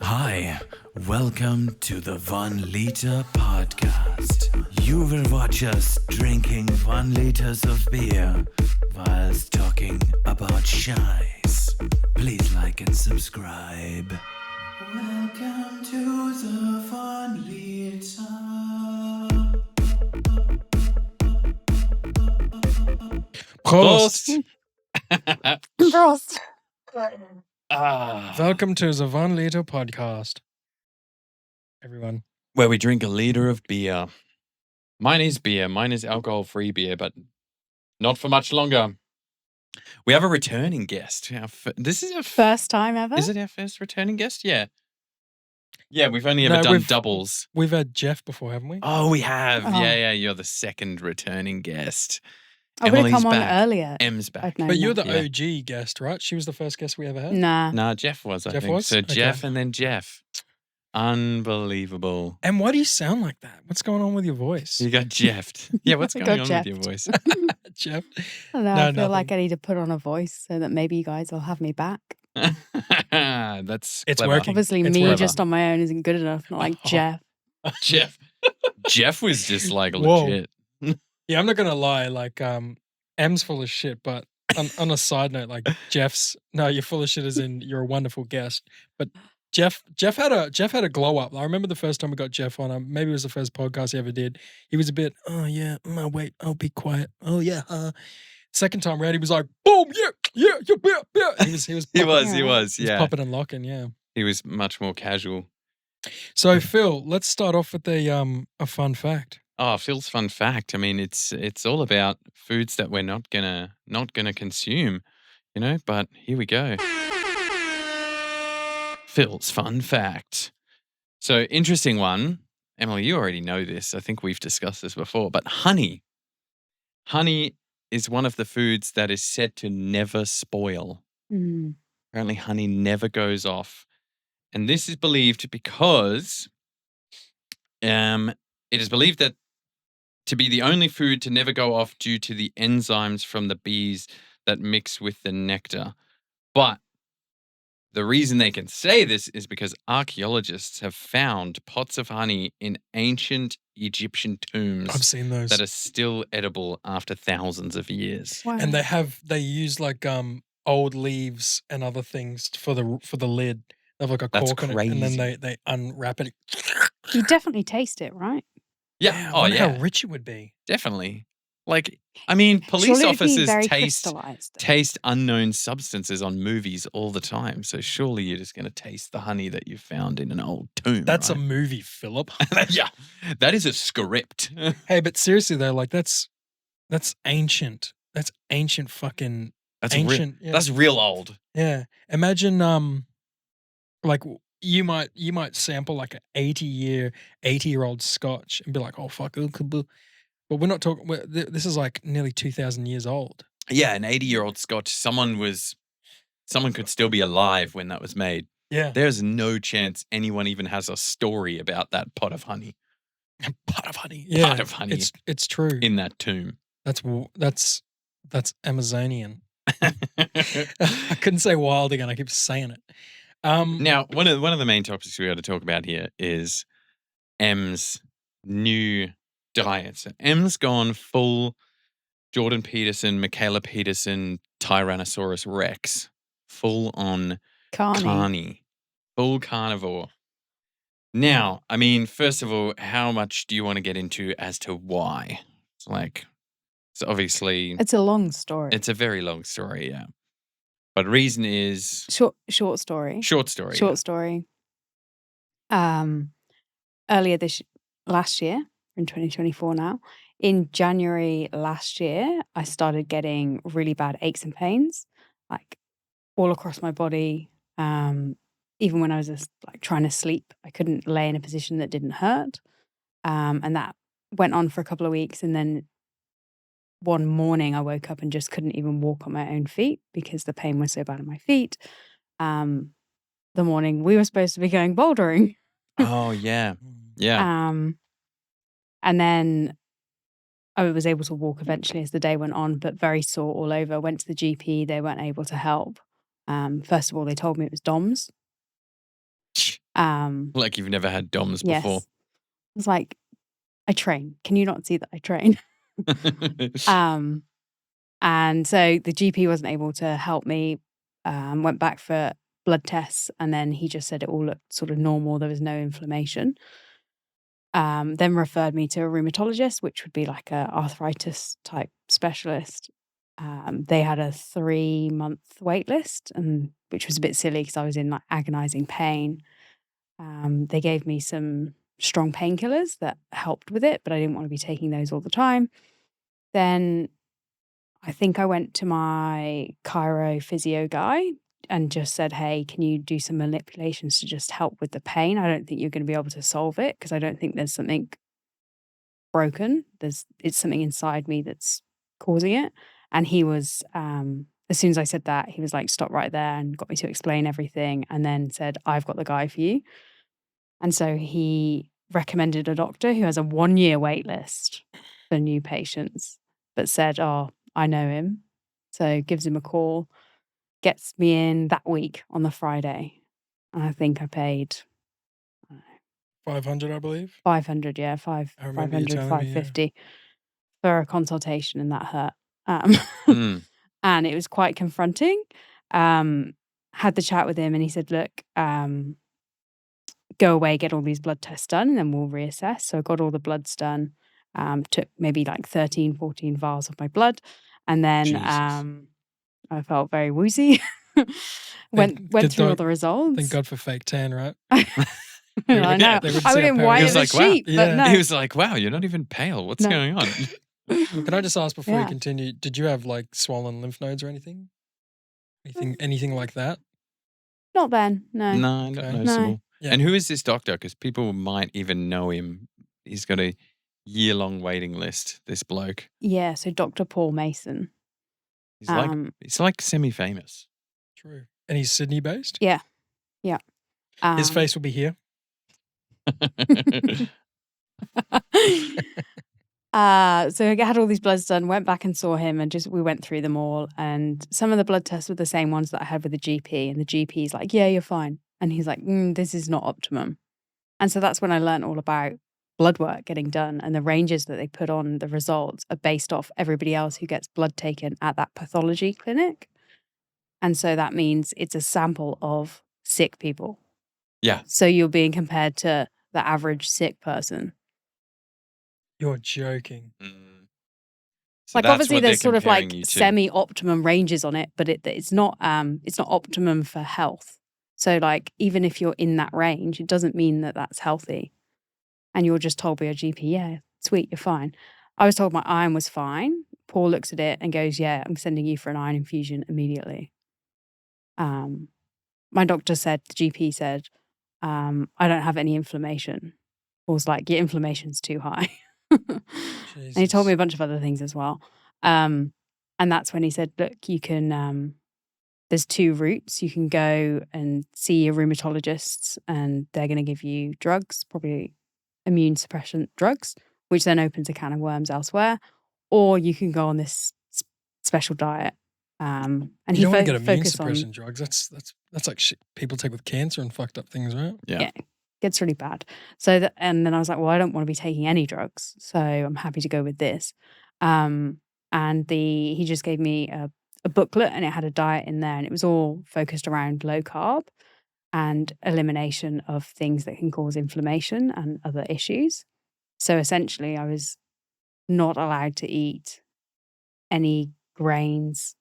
Hi, welcome to the 1 Liter Podcast. You will watch us drinking 1 liters of beer whilst talking about shies. Please like and subscribe. Welcome to the 1 Liter. Prost! Prost. Welcome to the 1 Liter Podcast. Everyone. Where we drink a liter of beer. Mine is beer. Mine is alcohol-free beer, but not for much longer. We have a returning guest. This is our First time ever? Is it our first returning guest? Yeah. Yeah, we've only ever done doubles. We've had Jeff before, haven't we? Oh, we have. Oh. Yeah. You're the second returning guest. I would have Emily's come on back. earlier. Em's back. I'd known But you're that. the OG guest, right? She was the first guest we ever had? Nah. Nah, Jeff was, I Jeff think. was? So Okay. Jeff and then Jeff. Unbelievable. And why do you sound like that? What's going on with your voice? You got Jeffed. Yeah, what's I going got on with your voice? Jeff? I don't know, No, I feel like nothing. I need to put on a voice so that maybe you guys will have me back. That's It's clever. working. Obviously, It's me clever. just on my own isn't good enough. Not like Oh. Jeff. Jeff. Jeff was just like Whoa. legit. Yeah, I'm not going to lie. Like, M's full of shit, but on a side note, like no, you're full of shit as in you're a wonderful guest. But Jeff had a glow up. I remember the first time we got Jeff on. Maybe it was the first podcast he ever did. He was a bit, oh yeah, wait, I'll be quiet. Oh yeah. Second time round, he was like, boom, yeah. He was He was, he was yeah. popping and locking, yeah. He was much more casual. So Phil, let's start off with a fun fact. Oh, Phil's fun fact. I mean, it's all about foods that we're not gonna consume, but here we go. Phil's fun fact. So interesting one. Emily, you already know this. I think we've discussed this before, but honey. Honey is one of the foods that is said to never spoil. Mm. Apparently, honey never goes off. And this is believed because it is believed that to be the only food to never go off due to the enzymes from the bees that mix with the nectar. But the reason they can say this is because archaeologists have found pots of honey in ancient Egyptian tombs I've seen those. that are still edible after thousands of years. Wow. And they use like old leaves and other things for the lid. They have like a That's cork in it, and then crazy. they unwrap it. You definitely taste it, right? Yeah. I Oh, wonder yeah. how rich it would be. Definitely. Like, I mean, police Surely it'd be officers very taste crystallized. unknown substances on movies all the time. So surely you're just going to taste the honey that you found in an old tomb. That's a right? movie, Philip. Yeah, that is a script. Hey, but seriously though, like that's ancient. That's ancient fucking That's ancient. Yeah. That's real old. Yeah. Imagine like you might sample like an 80-year-old scotch and be like, oh fuck, but we're not talking. This is like nearly 2,000 years old. Yeah, an 80-year-old Scotch. Someone could still be alive when that was made. Yeah. There's no chance anyone even has a story about that pot of honey Pot of honey. Yeah. Pot of honey. It's true. in that tomb. That's Amazonian. I couldn't say wild again. I keep saying it. Now, one of the main topics we got to talk about here is M's new diet. So M's gone full Jordan Peterson, Michaela Peterson, Tyrannosaurus Rex, full on carny, full carnivore. Now, I mean, first of all, how much do you want to get into as to why? It's obviously It's a long story. it's a very long story, yeah. But reason is short story. short story. Short story. Earlier last year, in 2024 now, in January last year, I started getting really bad aches and pains, like all across my body. Even when I was just like trying to sleep, I couldn't lay in a position that didn't hurt. And that went on for a couple of weeks. And then one morning I woke up and just couldn't even walk on my own feet because the pain was so bad in my feet. The morning we were supposed to be going bouldering. Oh, yeah. Yeah. And then I was able to walk eventually as the day went on, but very sore all over. Went to the GP, they weren't able to help. First of all, they told me it was DOMS. Like you've never had DOMs Yes. before. I was like, I train. Can you not see that I train? And so the GP wasn't able to help me. Went back for blood tests, and then he just said it all looked sort of normal. There was no inflammation. Then referred me to a rheumatologist, which would be like a arthritis type specialist. They had a 3-month wait list, and which was a bit silly because I was in like agonizing pain. They gave me some strong painkillers that helped with it, but I didn't want to be taking those all the time. Then I think I went to my chiro physio guy and just said, hey, can you do some manipulations to just help with the pain? I don't think you're going to be able to solve it because I don't think there's something broken. It's something inside me that's causing it. And he was, as soon as I said that, he was like, stop right there, and got me to explain everything, and then said, I've got the guy for you. And so he recommended a doctor who has a 1-year wait list for new patients, but said, oh, I know him. So gives him a call, gets me in that week on the Friday. And I think I paid 500, I believe. 500, yeah, I remember you 500, telling me, yeah. 550 for a consultation, and that hurt. Mm. And it was quite confronting. Had the chat with him, and he said, look, go away, get all these blood tests done, and then we'll reassess. So I got all the bloods done, took maybe like 13, 14 vials of my blood. And then Jesus. I felt very woozy. went through all the results. Thank God for fake tan, right? I know. They would I see would our have white He as was a like, wow. sheep, but Yeah. no. He was like, wow, you're not even pale. What's No. going on? Can I just ask before you Yeah. continue, did you have like swollen lymph nodes or anything? Anything like that? Not then, no. No, not Okay. noticeable. Yeah. And who is this doctor? Because people might even know him. He's got a year-long waiting list, this bloke. Yeah, so Dr. Paul Mason. He's like semi-famous. True. And he's Sydney based? Yeah. Yeah. His face will be here. So I had all these bloods done, went back and saw him, and we went through them all. And some of the blood tests were the same ones that I had with the GP. And the GP's like, yeah, you're fine. And he's like, this is not optimum. And so that's when I learned all about blood work getting done, and the ranges that they put on the results are based off everybody else who gets blood taken at that pathology clinic. And so that means it's a sample of sick people. Yeah. So you're being compared to the average sick person. You're joking. Mm. So Like that's obviously what they're there's sort of comparing like you to. semi-optimum ranges on it, but it's not optimum for health. So like even if you're in that range, it doesn't mean that that's healthy. And you're just told by your GP, yeah, sweet, you're fine. I was told my iron was fine. Paul looks at it and goes, yeah, I'm sending you for an iron infusion immediately. My doctor said, the GP said, I don't have any inflammation. Paul's like, your inflammation's too high. And he told me a bunch of other things as well. And that's when he said, look, you can, there's 2 routes. You can go and see your rheumatologists, and they're going to give you drugs, probably immune suppressant drugs, which then opens a can of worms elsewhere. Or you can go on this special diet. And you don't want to get immune focus suppressant on drugs. That's like shit people take with cancer and fucked up things, right? Yeah. gets really bad. So and then I was like, well, I don't want to be taking any drugs, so I'm happy to go with this. And he just gave me a booklet, and it had a diet in there, and it was all focused around low carb and elimination of things that can cause inflammation and other issues. So essentially, I was not allowed to eat any grains,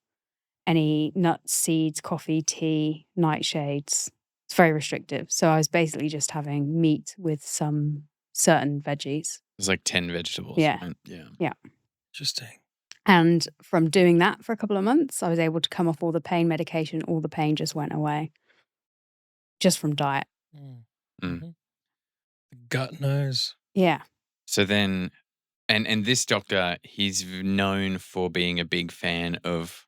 any nuts, seeds, coffee, tea, nightshades. It's very restrictive. So I was basically just having meat with some certain veggies. There's like 10 vegetables. Yeah. Right? Yeah. Yeah. Interesting. And from doing that for a couple of months, I was able to come off all the pain medication. All the pain just went away. Just from diet. Mm. The gut knows. Yeah. So then, and this doctor, he's known for being a big fan of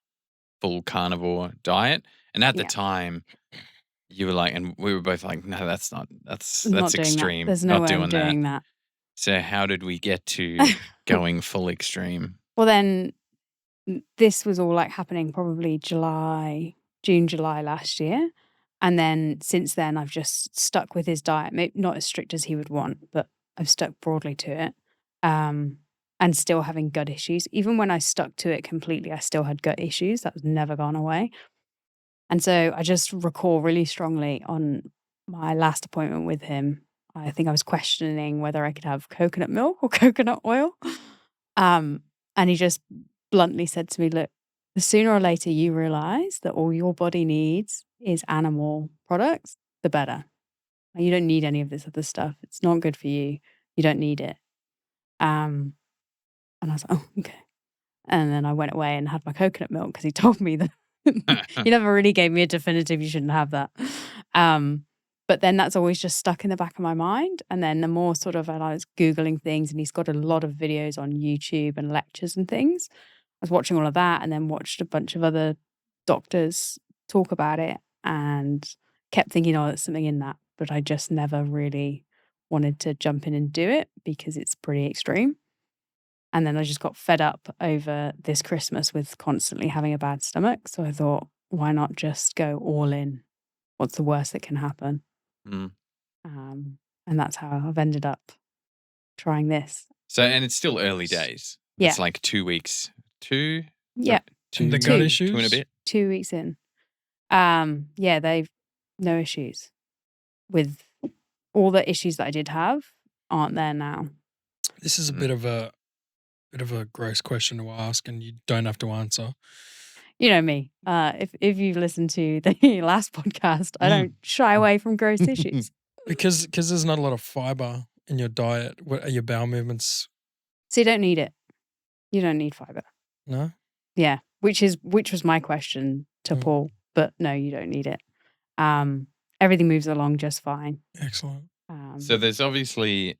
full carnivore diet. And at the Yeah. time, you were like, and we were both like, no, that's not doing extreme. that. There's no not way I'm doing that. So how did we get to going full extreme? Well, then this was all like happening probably June, July last year. And then since then, I've just stuck with his diet, maybe not as strict as he would want, but I've stuck broadly to it. And still having gut issues. Even when I stuck to it completely, I still had gut issues. That was never gone away. And so I just recall really strongly on my last appointment with him, I think I was questioning whether I could have coconut milk or coconut oil. And he just bluntly said to me, look, the sooner or later you realize that all your body needs is animal products, the better. You don't need any of this other stuff. It's not good for you. You don't need it. And I was like, oh, okay. And then I went away and had my coconut milk because he told me that he never really gave me a definitive, you shouldn't have that. But then that's always just stuck in the back of my mind. And then the more sort of I was Googling things, and he's got a lot of videos on YouTube and lectures and things. I was watching all of that and then watched a bunch of other doctors talk about it and kept thinking, oh, there's something in that. But I just never really wanted to jump in and do it because it's pretty extreme. And then I just got fed up over this Christmas with constantly having a bad stomach. So I thought, why not just go all in? What's the worst that can happen? And that's how I've ended up trying this. So, and it's still early days. Yeah. It's like 2 weeks. Yeah. And the Two. gut issues? 2 and a bit. 2 weeks in. Yeah, they've no issues with all the issues that I did have aren't there now. This is a bit of a gross question to ask, and you don't have to answer. You know me. If you've listened to the last podcast, I don't shy away from gross issues. Because there's not a lot of fiber in your diet. What are your bowel movements? So you don't need it. You don't need fiber. No? Yeah, which was my question to Paul, but no, you don't need it. Everything moves along just fine. Excellent. So there's obviously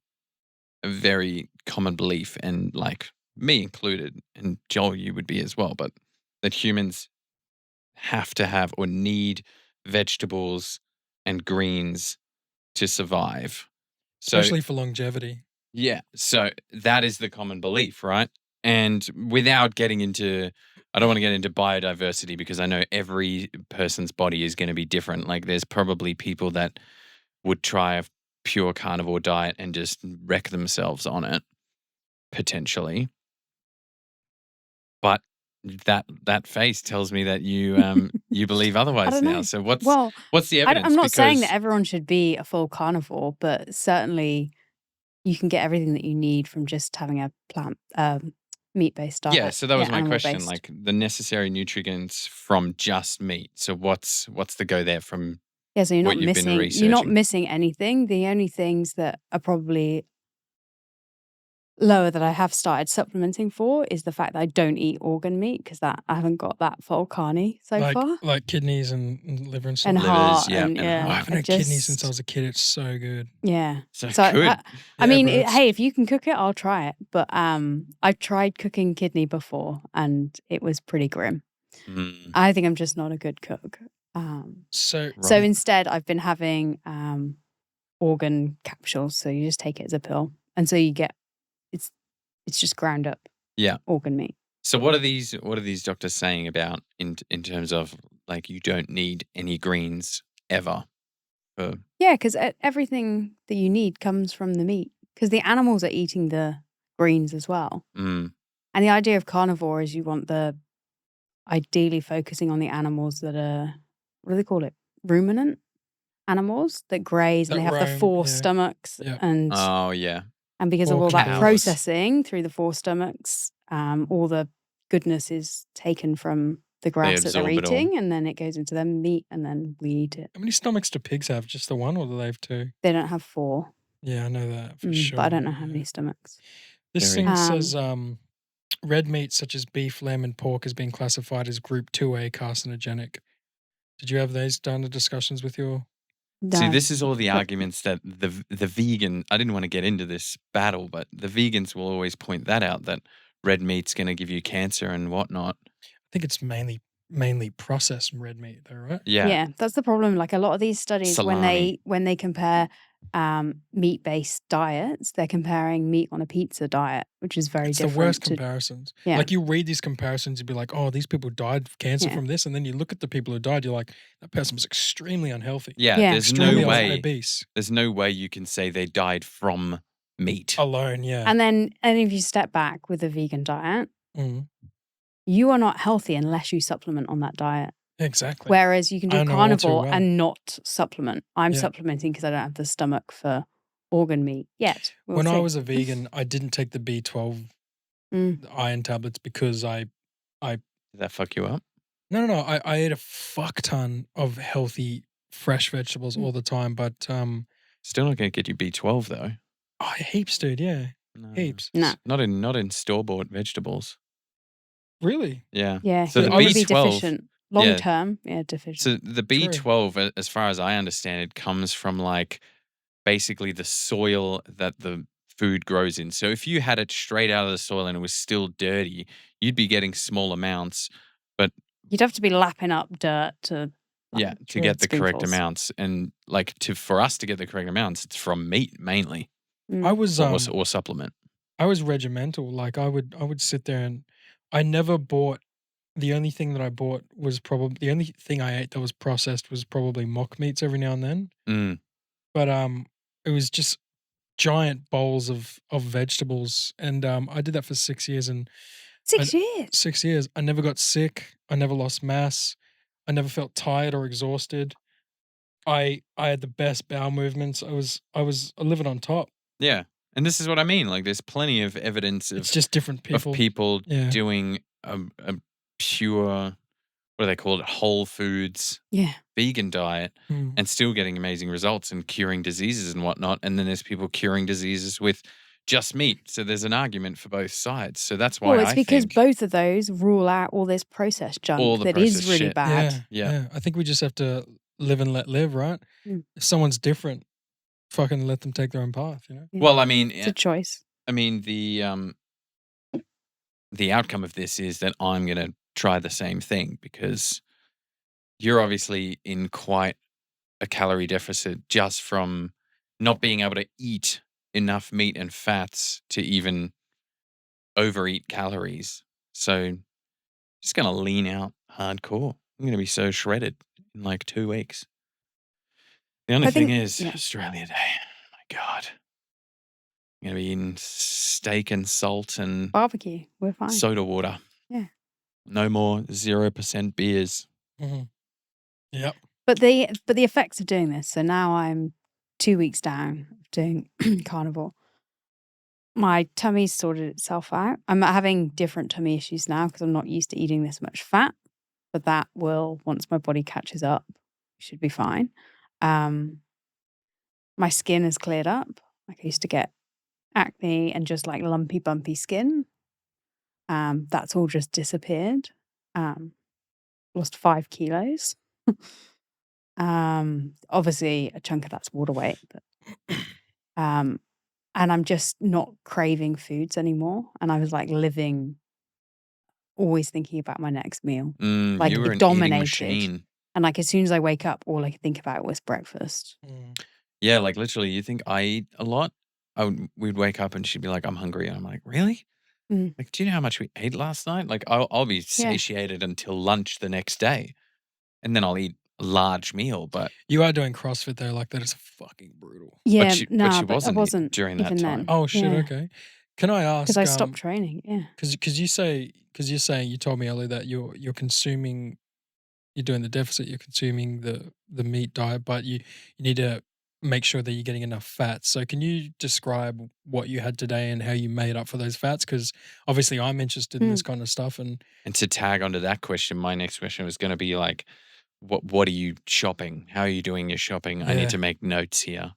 a very common belief, and like me included, and Joel, you would be as well, but that humans have to have or need vegetables and greens to survive. So, Especially for longevity. yeah. So that is the common belief, right? And without getting into, I don't want to get into biodiversity because I know every person's body is going to be different. Like there's probably people that would try a pure carnivore diet and just wreck themselves on it, potentially. But that face tells me that you you believe otherwise now. So what's the evidence? I'm not saying that everyone should be a full carnivore, but certainly you can get everything that you need from just having a plant meat-based diet. Yeah, so that was my question, animal-based. like the necessary nutrients from just meat. So what's the go there from so you're what not you've been missing. You're not researching? missing anything. The only things that are probably lower that I have started supplementing for is the fact that I don't eat organ meat because I haven't got that full carny so far. Like kidneys and liver and stuff. And heart. yeah, And, and yeah. I haven't had kidneys since I was a kid. It's so good. Yeah. So good. I Yeah, mean, but hey, if you can cook it, I'll try it. But I've tried cooking kidney before and it was pretty grim. I think I'm just not a good cook. So instead, I've been having organ capsules. So you just take it as a pill, and so you get it's just ground up. Yeah. Organ meat. So what are these doctors saying about in terms of like you don't need any greens ever? Yeah, because everything that you need comes from the meat. Because the animals are eating the greens as well. And the idea of carnivore is you want ideally focusing on the animals that are, what do they call it? Ruminant animals that graze and they have the four stomachs. Yeah. And oh yeah. And because of Or all cows. that processing through the four stomachs, all the goodness is taken from the grass that they're absorb it all. eating, and then it goes into their meat, and then we eat it. How many stomachs do pigs have? Just the one, or do they have two? They don't have four. Yeah, I know that for sure. But I don't know how many stomachs. This thing says red meat such as beef, lamb, and pork has been classified as Group 2A carcinogenic. Did you have those done the discussions with your? No. See, this is all the arguments that the vegan. I didn't want to get into this battle, but the vegans will always point that out that red meat's going to give you cancer and whatnot. I think it's mainly processed red meat, though, right? Yeah. Yeah, that's the problem. Like a lot of these studies, Salami. when they compare meat-based diets, they're comparing meat on a pizza diet, which is very It's the different worst to comparisons. yeah. Like you read these comparisons, you'd be like, "Oh, these people died of cancer Yeah. from this," and then you look at the people who died, you're like, "That person was extremely unhealthy, Yeah, Yeah. there's extremely no way. obese There's no way you can say they died from meat. alone." Yeah, And if you step back with a vegan diet, Mm, you are not healthy unless you supplement on that diet. exactly. Whereas you can do I know all too carnivore well. and not supplement. I'm Yeah. supplementing because I don't have the stomach for organ meat yet. We'll When I see. was a vegan, I didn't take the B12 Mm. iron tablets because Did that fuck you up? No, I ate a fuck ton of healthy fresh vegetables all the time, but Still not going to get you B12 though. heaps, dude. Yeah, No. heaps. No. Not in store bought vegetables. Really? Yeah. Yeah, So you the would be B12 deficient. Long yeah. term, deficient. So the True. B12, as far as I understand it, comes from like basically the soil that the food grows in. So if you had it straight out of the soil and it was still dirty, you'd be getting small amounts. But You'd have to be lapping up dirt to yeah, to with get the correct spoonfuls. amounts. And like for us to get the correct amounts, it's from meat mainly Mm. I was or supplement. I was regimental. Like I would sit there and I never bought. The only thing that I bought was probably the only thing I ate that was processed was probably mock meats every now and then. Mm. But it was just giant bowls of vegetables, and I did that for 6 years. And 6 years. 6 years, I never got sick. I never lost mass. I never felt tired or exhausted. I had the best bowel movements. I was living on top. Yeah. And this is what I mean. Like there's plenty of evidence It's of just different people. Yeah. doing a pure, what do they call it? Whole foods Yeah. vegan diet Mm. and still getting amazing results and curing diseases and whatnot. And then there's people curing diseases with just meat. So there's an argument for both sides. So that's why Well, it's I because think both of those rule out all this processed all junk the that is processed really shit. bad. Yeah. I think we just have to live and let live, right? Mm. If someone's different, fucking let them take their own path, you know? Yeah. Well, I mean, It's a choice. the outcome of this is that I'm going to try the same thing because you're obviously in quite a calorie deficit just from not being able to eat enough meat and fats to even overeat calories. So just going to lean out hardcore. I'm going to be so shredded in like 2 weeks. The only I thing think- is yeah. Australia Day. Oh my God. I'm going to be eating steak and salt and Barbecue. We're fine. soda water. Yeah. No more 0% beers. Mm-hmm. Yep. But the effects of doing this. So now I'm 2 weeks down of doing carnivore. My tummy's sorted itself out. I'm having different tummy issues now because I'm not used to eating this much fat. But that will, once my body catches up, should be fine. My skin has cleared up. Like I used to get acne and just like lumpy, bumpy skin. That's all just disappeared. Lost 5 kilos. Obviously a chunk of that's water weight, but and I'm just not craving foods anymore. And I was like living, always thinking about my next meal. Like You were it an eating dominated. machine. And like as soon as I wake up, all I could think about was breakfast. Mm. Yeah, like literally, you think I eat a lot? We'd wake up and she'd be like, "I'm hungry," and I'm like, "Really? Mm. Like, do you know how much we ate last night? Like, I'll be satiated until lunch the next day, and then I'll eat a large meal." But You are doing CrossFit though, like that is fucking brutal. Yeah, she I wasn't wasn't during that even time. then. Oh shit, Yeah. okay. Can I ask? Because I stopped training. Yeah. Because you're saying you told me earlier that you're consuming, you're doing the deficit, you're consuming the meat diet, but you need to make sure that you're getting enough fats. So can you describe what you had today and how you made up for those fats? Because obviously I'm interested in this kind of stuff. And to tag onto that question, my next question was going to be like, what are you shopping? How are you doing your shopping? I Yeah. need to make notes here.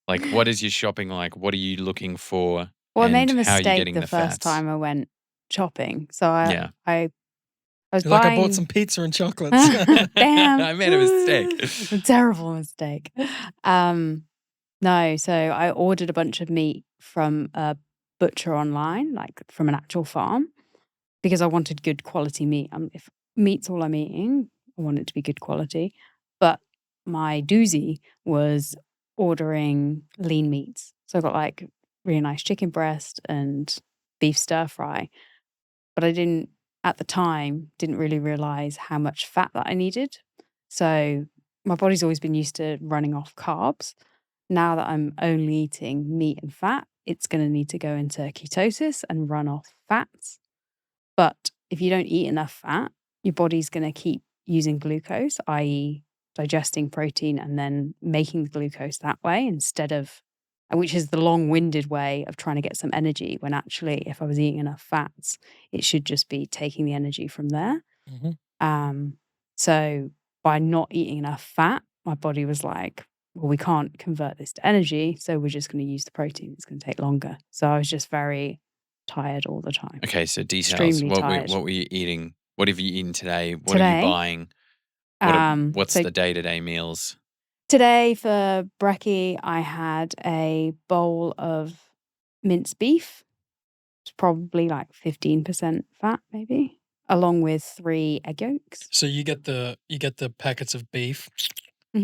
Like, what is your shopping like? What are you looking for? Well, I made a and how are you mistake getting the first fats? time I went shopping. So I was you're like, buying. I bought some pizza and chocolates. Damn. I made a mistake. A terrible mistake. No, so I ordered a bunch of meat from a butcher online, like from an actual farm, because I wanted good quality meat. If meat's all I'm eating, I want it to be good quality. But my doozy was ordering lean meats. So I got like really nice chicken breast and beef stir fry. But I didn't, at the time, didn't really realize how much fat that I needed. So my body's always been used to running off carbs. Now that I'm only eating meat and fat, it's going to need to go into ketosis and run off fats. But if you don't eat enough fat, your body's going to keep using glucose, i.e., digesting protein and then making the glucose that way instead of, which is the long-winded way of trying to get some energy, when actually, if I was eating enough fats, it should just be taking the energy from there. So by not eating enough fat, my body was like, well, we can't convert this to energy, so we're just going to use the protein. It's going to take longer. So I was just very tired all the time. Okay, so details. Extremely What tired. were you eating? What have you eaten today? What are you buying? What's the day-to-day meals? Today for brekkie, I had a bowl of minced beef. It's probably like 15% fat, maybe, along with 3 egg yolks. So you get the packets of beef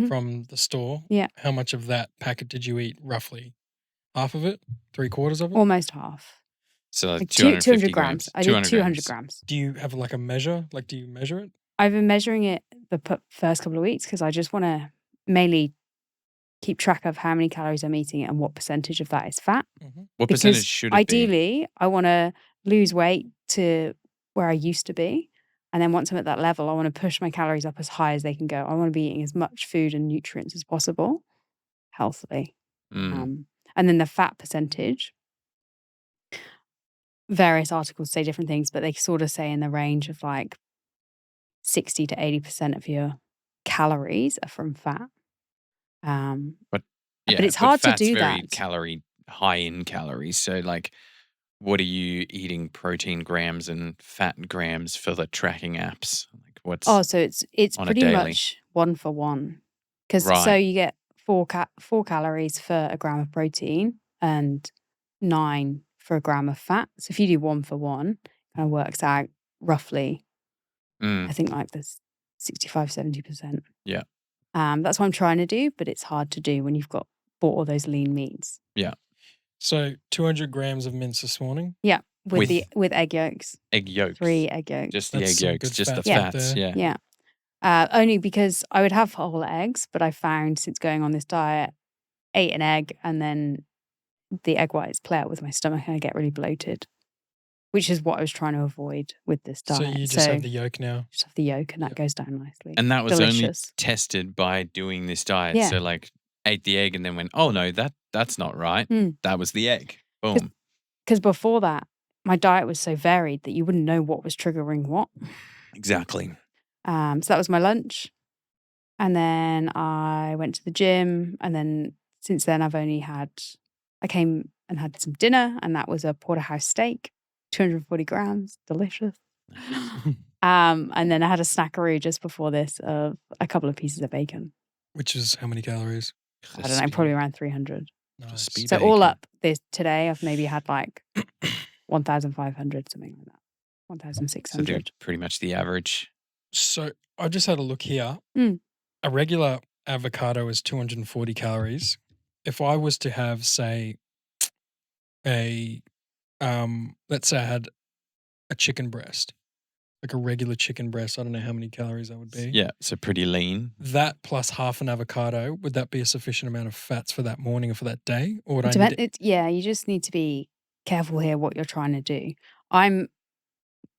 from the store. Yeah. How much of that packet did you eat roughly? Half of it? 3/4 of it? Almost half. So Like 200 grams. I did 200 grams. Do you have like a measure? Like, do you measure it? I've been measuring it the first couple of weeks because I just want to mainly keep track of how many calories I'm eating and what percentage of that is fat. What percentage should it be? Ideally, I want to lose weight to where I used to be. And then once I'm at that level, I want to push my calories up as high as they can go. I want to be eating as much food and nutrients as possible, healthily. And then the fat percentage, various articles say different things, but they sort of say in the range of like 60 to 80% of your calories are from fat. But it's hard to do very that. Calorie high in calories. So like, what are you eating protein grams and fat grams for the tracking apps? Like what's so it's pretty much 1 for 1. Because so you get 4 calories for a gram of protein and 9 for a gram of fat. So if you do 1 for 1, it kind of works out roughly. I think like there's 65-70%. Yeah. That's what I'm trying to do, but it's hard to do when you've bought all those lean meats. Yeah. So 200 grams of mince this morning. Yeah, with egg yolks. Egg yolks. 3 egg yolks. Just the egg yolks, just the fats. Yeah. Only because I would have whole eggs, but I found since going on this diet, ate an egg and then the egg whites play out with my stomach and I get really bloated, which is what I was trying to avoid with this diet. So you just have the yolk now? Just have the yolk and that goes down nicely. And that was only tested by doing this diet. Yeah. So like ate the egg and then went, oh no, that's not right. That was the egg. Boom. Because before that, my diet was so varied that you wouldn't know what was triggering what. Exactly. So that was my lunch. And then I went to the gym. And then since then, I came and had some dinner. And that was a porterhouse steak, 240 grams, delicious. And then I had a snackaroo just before this of a couple of pieces of bacon. Which is how many calories? I don't know, probably around 300. Nice. So all up today, I've maybe had like 1,500, something like that. 1,600. So pretty much the average. So I just had a look here. A regular avocado is 240 calories. If I was to have, say, let's say I had a chicken breast, like a regular chicken breast, I don't know how many calories that would be. Yeah, so pretty lean. That plus half an avocado, would that be a sufficient amount of fats for that morning or for that day? Or would you just need to be careful here what you're trying to do.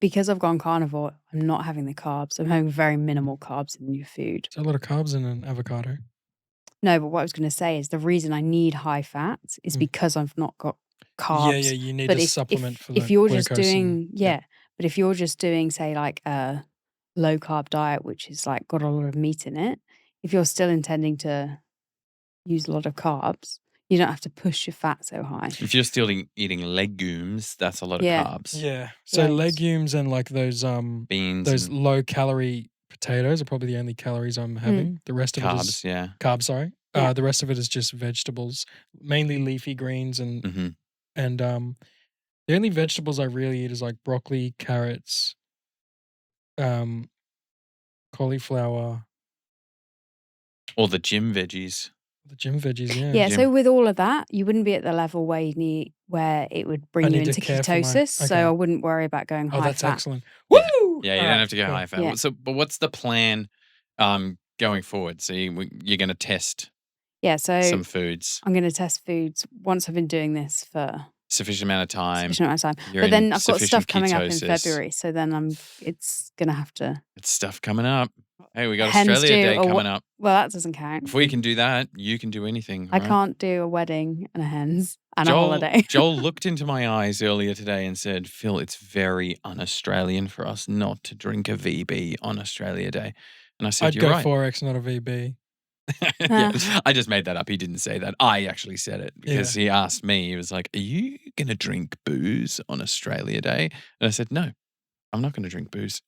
Because I've gone carnivore, I'm not having the carbs. I'm having very minimal carbs in your food. Is there a lot of carbs in an avocado? No, but what I was going to say is the reason I need high fats is because I've not got carbs. Yeah, you need a supplement for that. If you're just doing, but if you're just doing, say, like a low carb diet, which is like got a lot of meat in it, if you're still intending to use a lot of carbs, you don't have to push your fat so high. If you're still eating legumes, that's a lot of carbs. Yeah. So legumes and like those beans, those low calorie potatoes are probably the only calories I'm having. The rest of it is carbs. Sorry. The rest of it is just vegetables, mainly leafy greens and the only vegetables I really eat is like broccoli, carrots, cauliflower. Or the gym veggies. The gym veggies, yeah. Yeah, Gym. so with all of that, you wouldn't be at the level where you need where it would bring you need to into care for my- ketosis. So okay. I wouldn't worry about going Oh, high that's fat. excellent. Yeah. Woo! Yeah, you All don't right, have to go cool. high fat. Yeah. So, but what's the plan going forward? So you're going to test Yeah, so some foods, I'm going to test foods once I've been doing this for sufficient amount of time. sufficient amount of time. You're But in then I've got sufficient stuff coming up in ketosis. February, so then it's going to have to. It's stuff coming up. Hey, we got Hens Australia do Day a coming up. Well, that doesn't count. If we can do that, you can do anything. I right? can't do a wedding and a hens and a holiday. Joel looked into my eyes earlier today and said, Phil, it's very un-Australian for us not to drink a VB on Australia Day. And I said, I'd you're go right. 4X, not a VB. Yeah, I just made that up. He didn't say that. I actually said it because he asked me, he was like, are you going to drink booze on Australia Day? And I said, no, I'm not going to drink booze.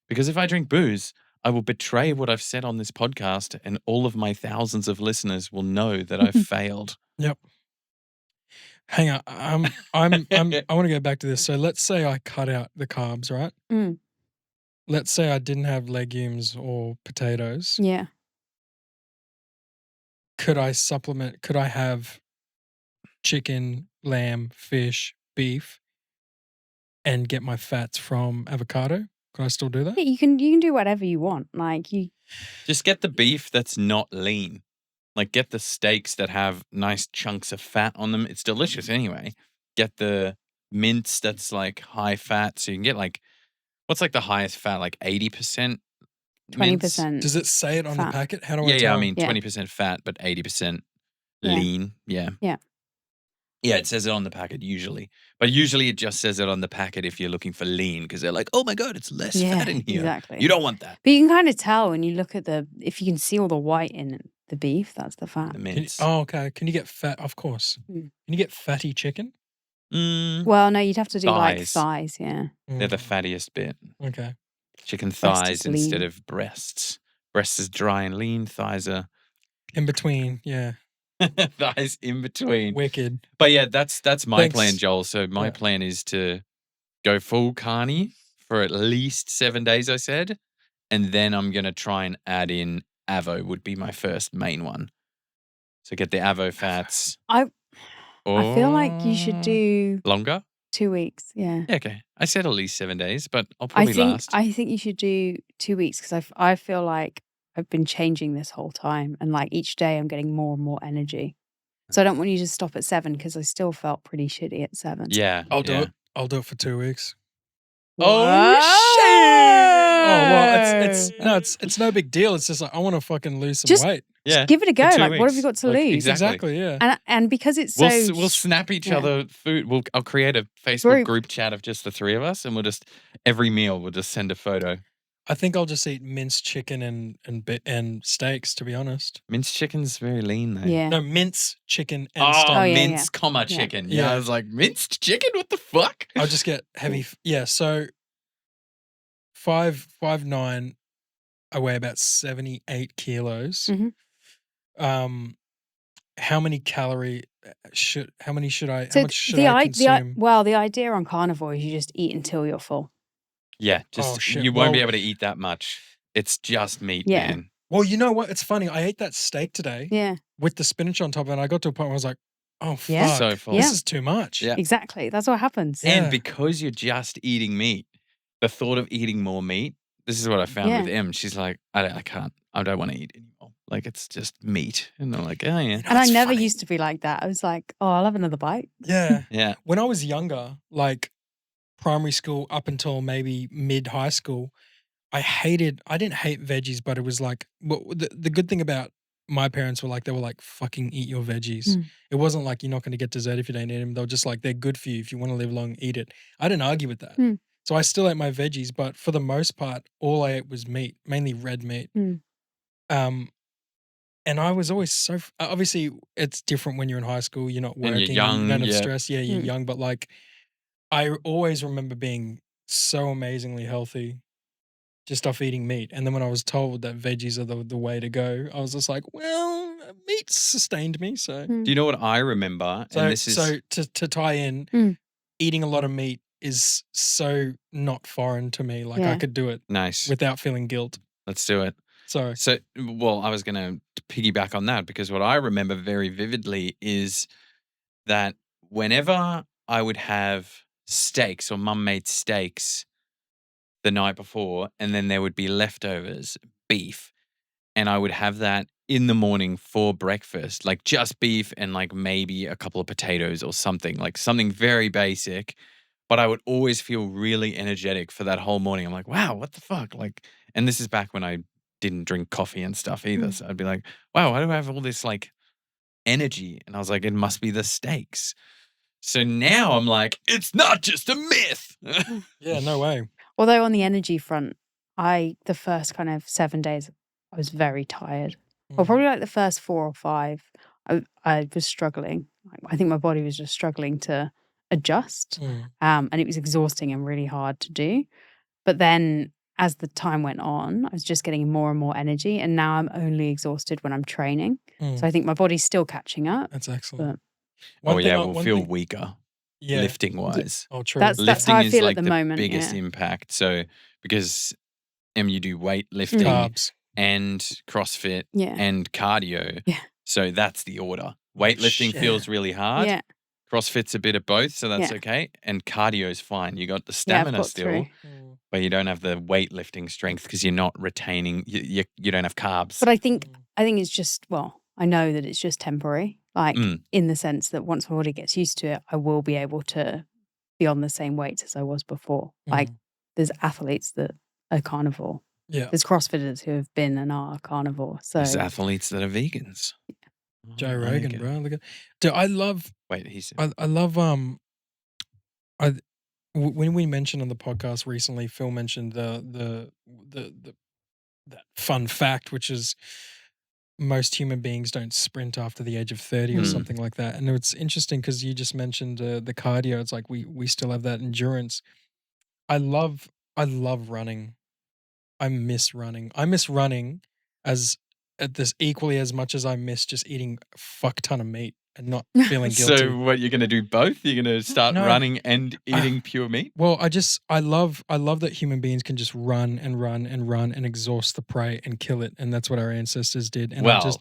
Because if I drink booze, I will betray what I've said on this podcast and all of my thousands of listeners will know that I've failed. Yep. Hang on. I want to go back to this. So let's say I cut out the carbs, right? Mm. Let's say I didn't have legumes or potatoes. Yeah. Could I supplement? Could I have chicken, lamb, fish, beef, and get my fats from avocado? Can I still do that? Yeah, you can do whatever you want. Like you. Just get the beef that's not lean. Like get the steaks that have nice chunks of fat on them. It's delicious anyway. Get the mince that's like high fat. So you can get like, what's like the highest fat? Like 80%? 20%. Does it say it on the fat. packet? How do I Yeah, tell? I mean Yeah. 20% fat, but 80% Yeah. lean. Yeah. Yeah. Yeah, it says it on the packet usually. But usually it just says it on the packet if you're looking for lean because they're like, oh my God, it's less Yeah, fat in here. exactly. You don't want that. But you can kind of tell when you look at if you can see all the white in the beef, that's the fat. The Can you- mince. okay. Can you get fat? Of course. Mm. Can you get fatty chicken? Well, no, you'd have to do like Thighs. thighs, yeah. They're the Mm, fattiest bit. okay. Chicken Breast thighs is instead lean. of breasts. Breasts is dry and lean. Thighs are In between, yeah. thighs in between. Wicked. But yeah, that's my Thanks. plan, Joel. So my Yeah. plan is to go full carny for at least 7 days, I said. And then I'm going to try and add in Avo would be my first main one. So get the Avo fats. I feel like you should Or do longer. 2 weeks. Yeah. Yeah, okay. I said at least 7 days, but I'll probably last. I think you should do 2 weeks because I feel like I've been changing this whole time, and like each day I'm getting more and more energy. So I don't want you to stop at 7 because I still felt pretty shitty at 7. Yeah. I'll do yeah. it. I'll do it for 2 weeks. Oh, Oh well, it's no big deal. It's just like I want to fucking lose some Just- weight. Yeah. Give it a go. For 2 Like, what have you weeks. got to Like, lose? exactly. Yeah. And because it's We'll snap each yeah. other food. I'll create a Facebook Group. group chat of just the three of us, and we'll just every meal we'll just send a photo. I think I'll just eat minced chicken and steaks. To be honest, Minced chicken's very lean though. Yeah. no mince chicken and Oh, steak. Oh, yeah, minced, comma Yeah. chicken. Yeah. Yeah. I was like, minced chicken? What the fuck? I'll just get heavy. Yeah. So 5'9", I weigh about 78 kilos. Mhm. How many calorie how much should I consume? the idea on carnivore is you just eat until you're full. Yeah, just Oh, shit. you won't be Well- able to eat that much. It's just meat, Yeah. man. Well, you know what? It's funny. I ate that steak today Yeah. with the spinach on top of it, and I got to a point where I was like, oh, fuck. Yeah. So full. This Yeah. is too much. Yeah. Exactly. That's what happens. Yeah. And because you're just eating meat, the thought of eating more meat, this is what I found Yeah. with Em. She's like, I can't. I don't want to eat anymore. Like, it's just meat. And I'm like, oh, yeah. You know, And I it's never funny. used to be like that. I was like, oh, I'll have another bite. Yeah. Yeah. When I was younger, like primary school up until maybe mid high school, I didn't hate veggies, but it was like, well, the good thing about my parents were like, fucking eat your veggies. Mm. It wasn't like you're not going to get dessert if you don't eat them. They were just like, they're good for you. If you want to live long, eat it. I didn't argue with that. Mm. So I still ate my veggies, but for the most part, all I ate was meat, mainly red meat. Mm. And I was always obviously it's different when you're in high school. You're not And you're working. young, You don't have yeah. stress. Yeah, you're Mm. young. But like, I always remember being so amazingly healthy just off eating meat. And then when I was told that veggies are the way to go, I was just like, well, meat sustained me. So, Mm. Do you know what I remember? so, And this is so to tie in, Mm. eating a lot of meat is so not foreign to me. Like I Yeah. could do it nice. without feeling guilt. Let's do it. So So, well, I was going to piggyback on that because what I remember very vividly is that whenever I would have steaks or mum made steaks the night before, and then there would be leftovers, beef, and I would have that in the morning for breakfast, like just beef and like maybe a couple of potatoes or something, like something very basic. But I would always feel really energetic for that whole morning. I'm like, wow, what the fuck? Like, and this is back when I didn't drink coffee and stuff either. So I'd be like, wow, why do I have all this like energy? And I was like, it must be the steaks. So now I'm like, it's not just a myth. Yeah, no way. Although on the energy front, the first kind of 7 days, I was very tired. Or probably like the first 4 or 5, I was struggling. I think my body was just struggling to adjust. And it was exhausting and really hard to do. But then as the time went on, I was just getting more and more energy. And now I'm only exhausted when I'm training. So I think my body's still catching up. That's excellent. But Oh, yeah, we'll feel weaker yeah. lifting wise. Oh, true. That's Lifting how I is feel like at the the moment. biggest Yeah. impact. So because you do weightlifting Carbs. and CrossFit Yeah. and cardio. Yeah. So that's the order. Weightlifting shit. feels really hard. Yeah. CrossFit's a bit of both, so that's Yeah. okay. And cardio's fine. You got the Yeah, I've stamina got still, through. but you don't have the weightlifting strength because you're not retaining. You don't have carbs. But I think it's just, well, I know that it's just temporary. Like in the sense that once my body gets used to it, I will be able to be on the same weights as I was before. Like there's athletes that are carnivore. Yeah. There's CrossFitters who have been and are carnivore. So There's athletes that are vegans. Joe Oh, Rogan, okay. bro. Look at, dude, I love. Wait, he's I love. When we mentioned on the podcast recently, Phil mentioned the that fun fact, which is most human beings don't sprint after the age of 30 or something like that. And it's interesting because you just mentioned the cardio. It's like we still have that endurance. I love running. I miss running. I miss running as at this equally as much as I miss just eating a fuck ton of meat and not feeling guilty. So what, you're going to do both? You're going to start No. running and eating pure meat? Well, I love that human beings can just run and run and run and exhaust the prey and kill it, and that's what our ancestors did. And Well,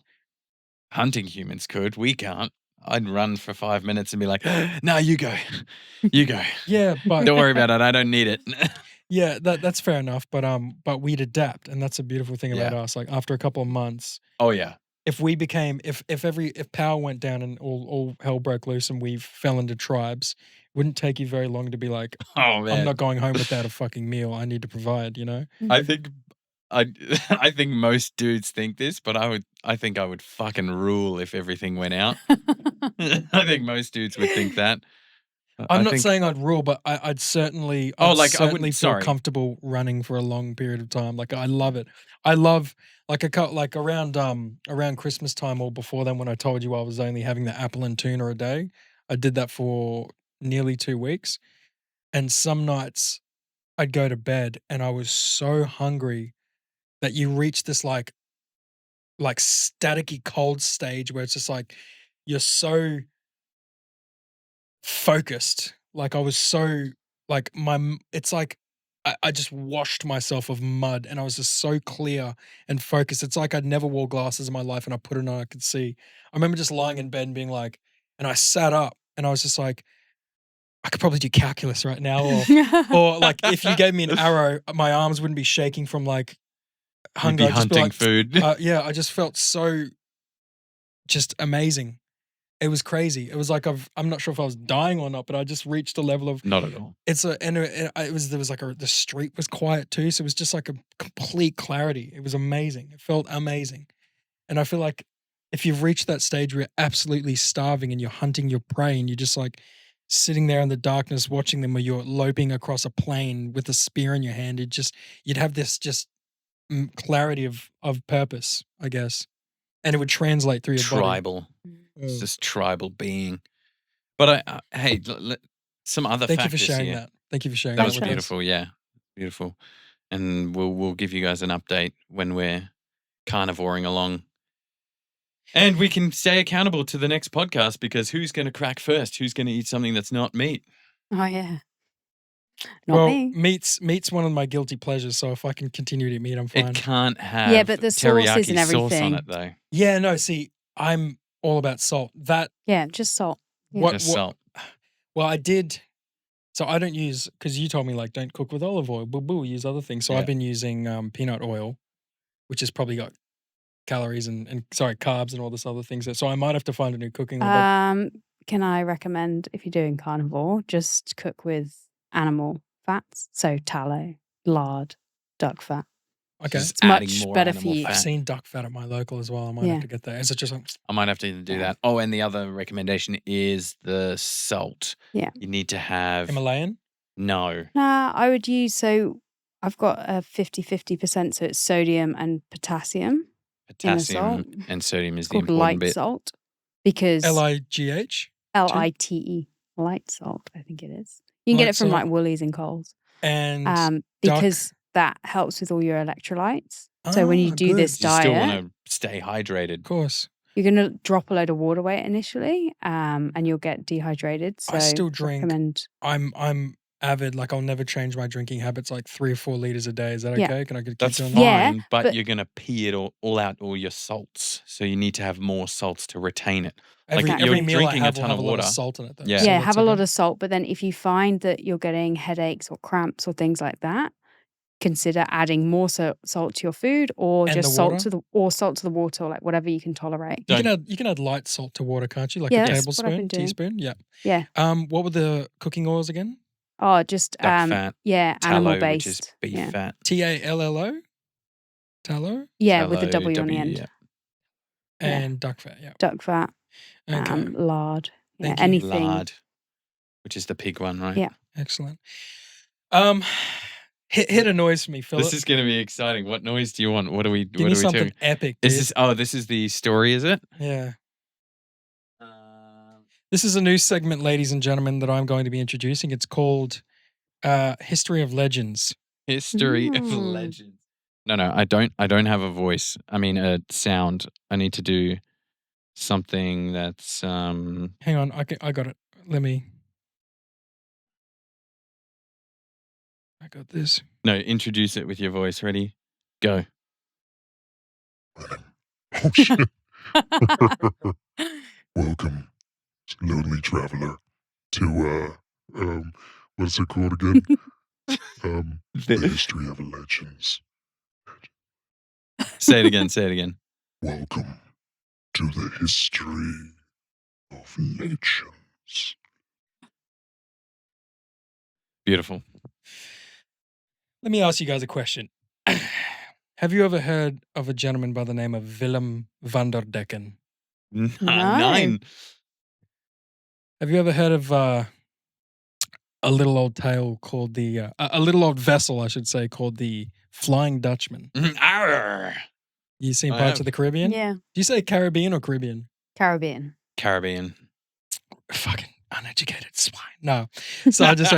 hunting humans could. We can't. I'd run for 5 minutes and be like, no, you go. You go. yeah, but Don't worry about it. I don't need it. yeah, that's fair enough. But we'd adapt, and that's a beautiful thing about us. Like after a couple of months, Oh, yeah. if we became if power went down and all hell broke loose and we fell into tribes, it wouldn't take you very long to be like, Oh, man. I'm not going home without a fucking meal. I need to provide, you know? I think I think most dudes think this, but I think I would fucking rule if everything went out. I think most dudes would think that. I'm not saying I'd rule, but I'd certainly I certainly wouldn't. feel Sorry. comfortable running for a long period of time. Like I love it. I love like around Christmas time or before then when I told you I was only having the apple and tuna a day. I did that for nearly 2 weeks. And some nights I'd go to bed and I was so hungry that you reach this like staticky cold stage where it's just like you're so focused. Like I was so like it's like I just washed myself of mud and I was just so clear and focused. It's like I'd never wore glasses in my life and I put it on, I could see. I remember just lying in bed and being like, and I sat up and I was just like, I could probably do calculus right now, or like if you gave me an arrow, my arms wouldn't be shaking from like hunger. You'd be I'd just hunting food. yeah, I just felt so just amazing. It was crazy. It was like I'm not sure if I was dying or not, but I just reached a level of Not at all. The street was quiet too, so it was just like a complete clarity. It was amazing. It felt amazing, and I feel like if you've reached that stage where you're absolutely starving and you're hunting your prey and you're just like sitting there in the darkness watching them, or you're loping across a plain with a spear in your hand, you'd have this just clarity of purpose, I guess, and it would translate through your Tribal. body. It's just tribal being. But hey, some other Thank you factors for sharing here. that. Thank you for sharing That that was with us. beautiful. Yeah, beautiful. And we'll give you guys an update when we're carnivoring along. And we can stay accountable to the next podcast because who's going to crack first? Who's going to eat something that's not meat? Oh yeah. Not well, me. meat's one of my guilty pleasures. So if I can continue to eat meat, I'm fine. It can't have but the teriyaki sauces and sauce on everything. it though. Yeah, no. See, I'm all about salt. That Yeah, just salt. Yeah. what Just what? salt. Well, I did. So I don't use because you told me like don't cook with olive oil. Boo boo. Use other things. So Yeah. I've been using peanut oil, which has probably got calories and carbs and all this other things. So I might have to find a new cooking oil. But Can I recommend if you're doing carnivore, just cook with animal fats, so tallow, lard, duck fat. okay, Just It's adding much more better for animal you. I've fat. seen duck fat at my local as well. I might Yeah. have to get that. Is it just like I might have to do Yeah. that. Oh, and the other recommendation is the salt. Yeah. You need to have Himalayan? no. Nah, I would use, so I've got a 50-50%, so it's sodium and potassium. Potassium salt. and sodium is It's the called important light bit. salt because LIGH LITE, light salt, I think it is. You can get Light it from salt. like Woolies and Coles. and Because that helps with all your electrolytes. So when you do good. this You still diet, want to stay hydrated. Of course, you're going to drop a load of water weight initially, and you'll get dehydrated. So I still drink. recommend. I'm avid. Like I'll never change my drinking habits. Like 3 or 4 liters a day. Is that Yeah. okay? Can I keep That's doing fine, that? Yeah, but but- you're going to pee it all out, all your salts. So you need to have more salts to retain it. Every, Like, every you're meal I drinking a have will ton have of a lot of water. salt in it. Though. Yeah. So Yeah, that's have a lot okay. of salt. But then if you find that you're getting headaches or cramps or things like that, consider adding more salt to your food, or And just the salt water? to the water, or like whatever you can tolerate. You Don't- can add light salt to water, can't you? Like Yeah, a that's what I've tablespoon, been doing. teaspoon. Yeah. Yeah. What were the cooking oils again? Oh, just Duck fat, yeah, tallow, animal which is based. beef Yeah, fat. TALLO, tallow, yeah, with the Tallow, W on the W, end. yeah. Yeah. and duck fat. Yeah. Duck fat, Okay. lard. Yeah, Thank you. anything. Lard, which is the pig one, right? Yeah. Excellent. Hit a noise for me, Philip. This is going to be exciting. What noise do you want? What are we Give me something doing? epic, dude. Is this? Oh, this is the story, is it? Yeah. This is a new segment, ladies and gentlemen, that I'm going to be introducing. It's called History of Legends. History of Mm. legends. No, I don't have a voice. I mean, a sound. I need to do something that's Hang on, I got it. Let me. I got this. no. Introduce it with your voice. Ready? Go. Oh shit. Welcome, lonely traveler, to what's it called again? The history of legends. Say it again. Say it again. Welcome to the history of legends. Beautiful. Let me ask you guys a question. Have you ever heard of a gentleman by the name of Willem van der Decken? No. 9. Have you ever heard of a little old tale called the a little old vessel, I should say, called the Flying Dutchman? Arr! You seen I Pirates have. of the Caribbean? Yeah, Do you say Caribbean or Caribbean? Caribbean. Caribbean. Fucking uneducated swine. No. So I just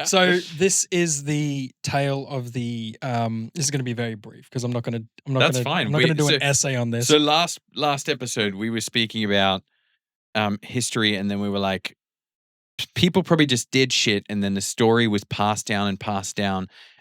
so this is the tale of the this is going to be very brief because I'm not going That's to fine. I'm not going to do So- an essay on this. So last episode we were speaking about history, and then we were like, people probably just did shit, and then the story was passed down,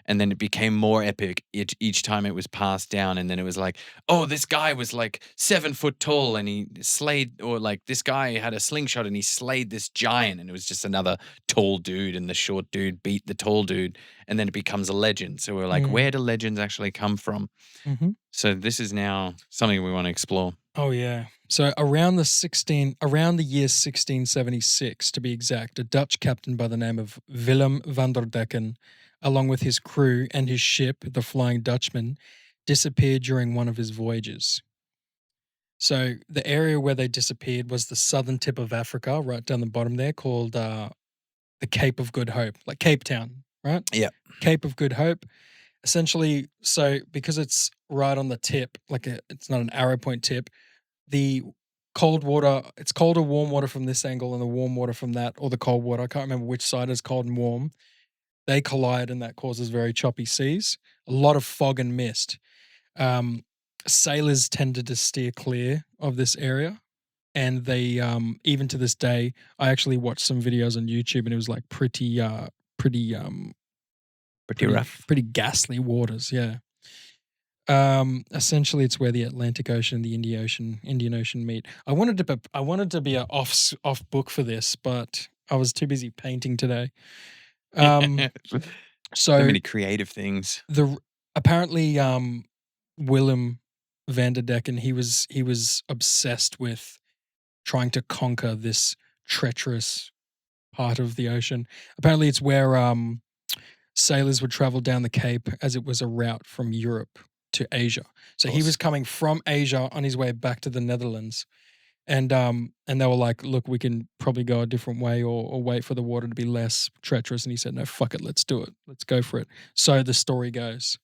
and then it became more epic each time it was passed down, and then it was like, oh, this guy was like 7 foot tall, and he slayed, or like this guy had a slingshot and he slayed this giant, and it was just another tall dude, and the short dude beat the tall dude, and then it becomes a legend. So we're like, Mm. where do legends actually come from? Mhm. So this is now something we want to explore. Oh yeah. So around the year 1676 to be exact, a Dutch captain by the name of Willem van der Decken, along with his crew and his ship, the Flying Dutchman, disappeared during one of his voyages. So the area where they disappeared was the southern tip of Africa, right down the bottom there, called the Cape of Good Hope, like Cape Town, right? Yeah. Cape of Good Hope. Essentially, so because it's right on the tip, it's not an arrow point tip, the cold water, it's cold or warm water from this angle and the warm water from that, or the cold water, I can't remember which side is cold and warm, they collide and that causes very choppy seas, a lot of fog and mist. Sailors tended to steer clear of this area, and they, even to this day, I actually watched some videos on YouTube and it was like pretty Pretty rough. pretty ghastly waters. Yeah. Essentially, it's where the Atlantic Ocean and the Indian Ocean meet. I wanted to be a off book for this, but I was too busy painting today. So So many creative things. apparently Willem van der Decken, he was obsessed with trying to conquer this treacherous part of the ocean. Apparently, it's where sailors would travel down the Cape as it was a route from Europe to Asia. So he was coming from Asia on his way back to the Netherlands. And they were like, look, we can probably go a different way or wait for the water to be less treacherous. And he said, no, fuck it, let's do it. Let's go for it. So the story goes.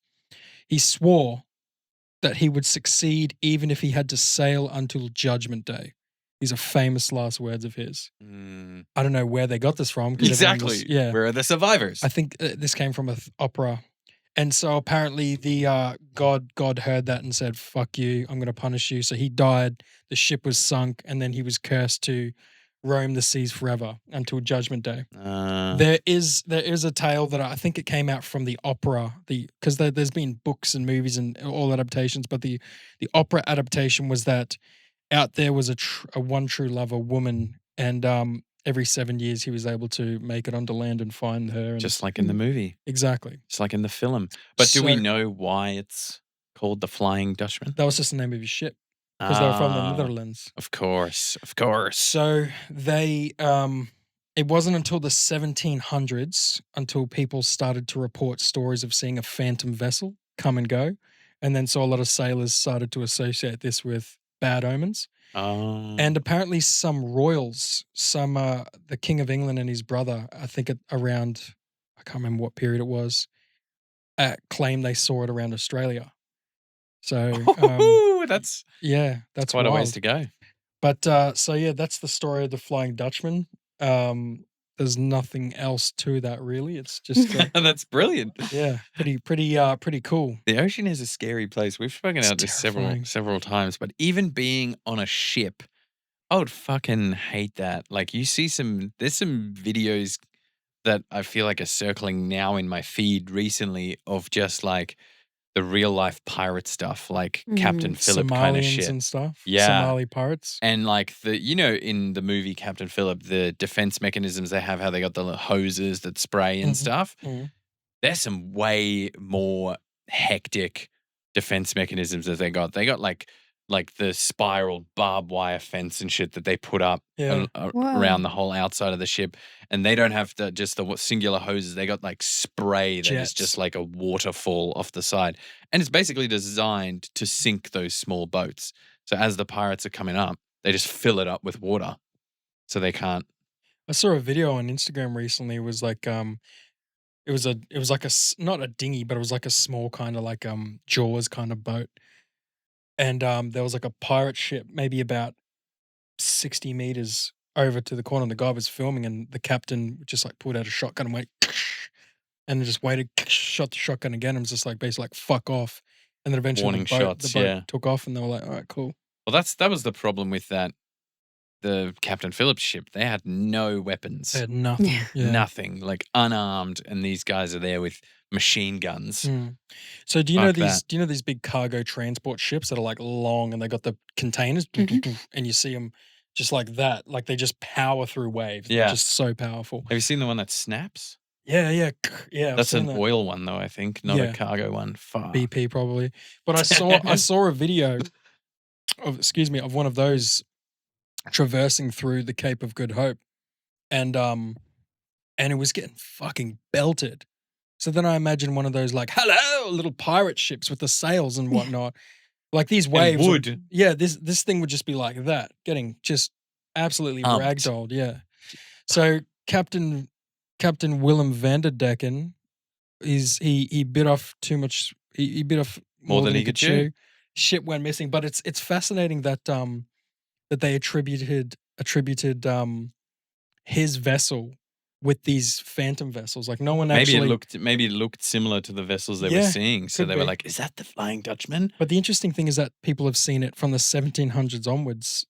He swore that he would succeed even if he had to sail until Judgment Day. These are famous last words of his. I don't know where they got this from. Exactly. Where are the survivors? I think this came from an opera. And so apparently the God heard that and said, fuck you, I'm going to punish you. So he died, the ship was sunk, and then he was cursed to roam the seas forever until Judgment Day. There is a tale that I think it came out from the opera, because there's been books and movies and all adaptations, but the opera adaptation was that out there was a one true lover woman, and every 7 years he was able to make it onto land and find her. And just like in the movie. Exactly. Just like in the film. But do we know why it's called the Flying Dutchman? That was just the name of his ship. Because they were from the Netherlands. Of course. So they, it wasn't until the 1700s until people started to report stories of seeing a phantom vessel come and go. And then so a lot of sailors started to associate this with bad omens. And apparently some royals, the King of England and his brother, I think around, I can't remember what period it was, claimed they saw it around Australia. So that's that's quite wild. a ways to go. But so yeah, that's the story of the Flying Dutchman. There's nothing else to that really. It's just that's brilliant. Yeah, pretty cool. The ocean is a scary place. We've spoken about this several times, but even being on a ship, I would fucking hate that. Like there's some videos that I feel like are circling now in my feed recently of just like the real life pirate stuff, like Captain Phillip kind of shit and stuff. Yeah, Somali pirates, and like in the movie Captain Phillip, the defense mechanisms they have, how they got the hoses that spray and stuff. There's some way more hectic defense mechanisms that they got. They got like the spiral barbed wire fence and shit that they put up around the whole outside of the ship. And they don't have just the singular hoses. They got like spray that is just like a waterfall off the side. And it's basically designed to sink those small boats. So as the pirates are coming up, they just fill it up with water so they can't. I saw a video on Instagram recently. It was like it was like not a dinghy, but it was like a small kind of like Jaws kind of boat. And there was like a pirate ship, maybe about 60 meters over to the corner. And the guy was filming, and the captain just like pulled out a shotgun and went, and then just waited, shot the shotgun again, and was just like basically like fuck off. And then eventually the boat took off, and they were like, all right, cool. Well, that was the problem with that. The Captain Phillips ship, they had no weapons. They had nothing. Yeah. Nothing, like unarmed, and these guys are there with machine guns. So do you know these big cargo transport ships that are like long and they got the containers and you see them just like that, like they just power through waves. Yeah. They're just so powerful. Have you seen the one that snaps? Yeah. That's an oil one though, I think, not a cargo one. Fuck. BP probably. But I saw a video of one of those traversing through the Cape of Good Hope, and it was getting fucking belted. So then I imagine one of those like little pirate ships with the sails and whatnot, like these waves would. This thing would just be like that, getting just absolutely ragdolled. Yeah. So Captain Willem van der Decken, he bit off too much. He bit off more than he could chew. Shit went missing, but it's fascinating that that they attributed his vessel with these phantom vessels. Like no one maybe it looked similar to the vessels they were seeing. So they were like, "Is that the Flying Dutchman?" But the interesting thing is that people have seen it from the 1700s onwards.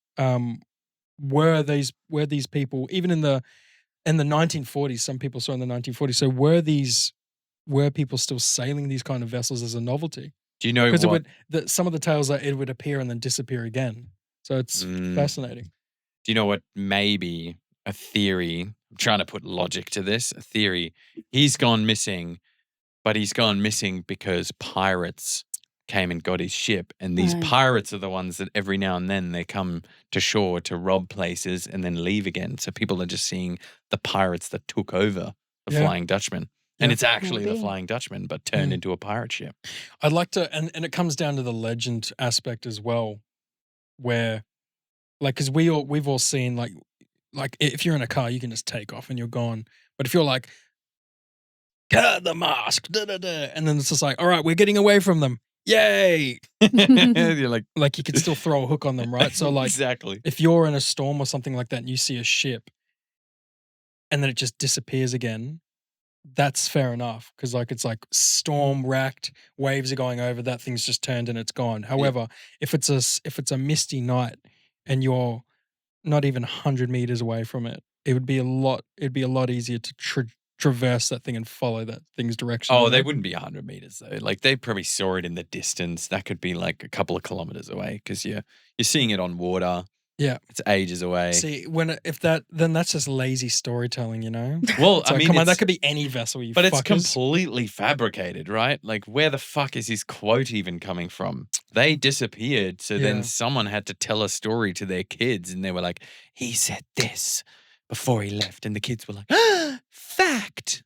Were these people even in the 1940s? Some people saw in the 1940s. So were these were people still sailing these kind of vessels as a novelty? Do you know Because what? some of the tales are it would appear and then disappear again. So it's fascinating. Do you know what? Maybe a theory. I'm trying to put logic to this. A theory. He's gone missing, but he's gone missing because pirates came and got his ship, and these Right. pirates are the ones that every now and then they come to shore to rob places and then leave again. So people are just seeing the pirates that took over the Yeah. Flying Dutchman. And Yeah. it's actually the Maybe. Flying Dutchman, but turned Mm. into a pirate ship. I'd like to, and it comes down to the legend aspect as well, where, like, because we've all seen like if you're in a car, you can just take off and you're gone. But if you're like, cut the mask, da da da, and then it's just like, all right, we're getting away from them, yay! You're like, Like you could still throw a hook on them, right? So like, exactly. if you're in a storm or something like that, and you see a ship, and then it just disappears again, that's fair enough because like it's like storm racked, waves are going over, that thing's just turned and it's gone. However, if it's a misty night and you're not even 100 meters away from it, it'd be a lot easier to traverse that thing and follow that thing's direction. Oh, you they know? wouldn't be 100 meters though. Like they probably saw it in the distance. That could be like a couple of kilometers away because you're seeing it on water. Yeah. It's ages away. See, then that's just lazy storytelling, you know? Well, It's I like, mean, come on, that it's- could be any vessel, you but it's fuckers. completely fabricated, right? Like where the fuck is his quote even coming from? They disappeared, so Yeah. then someone had to tell a story to their kids, and they were like, "He said this before he left," and the kids were like, ah, "Fact."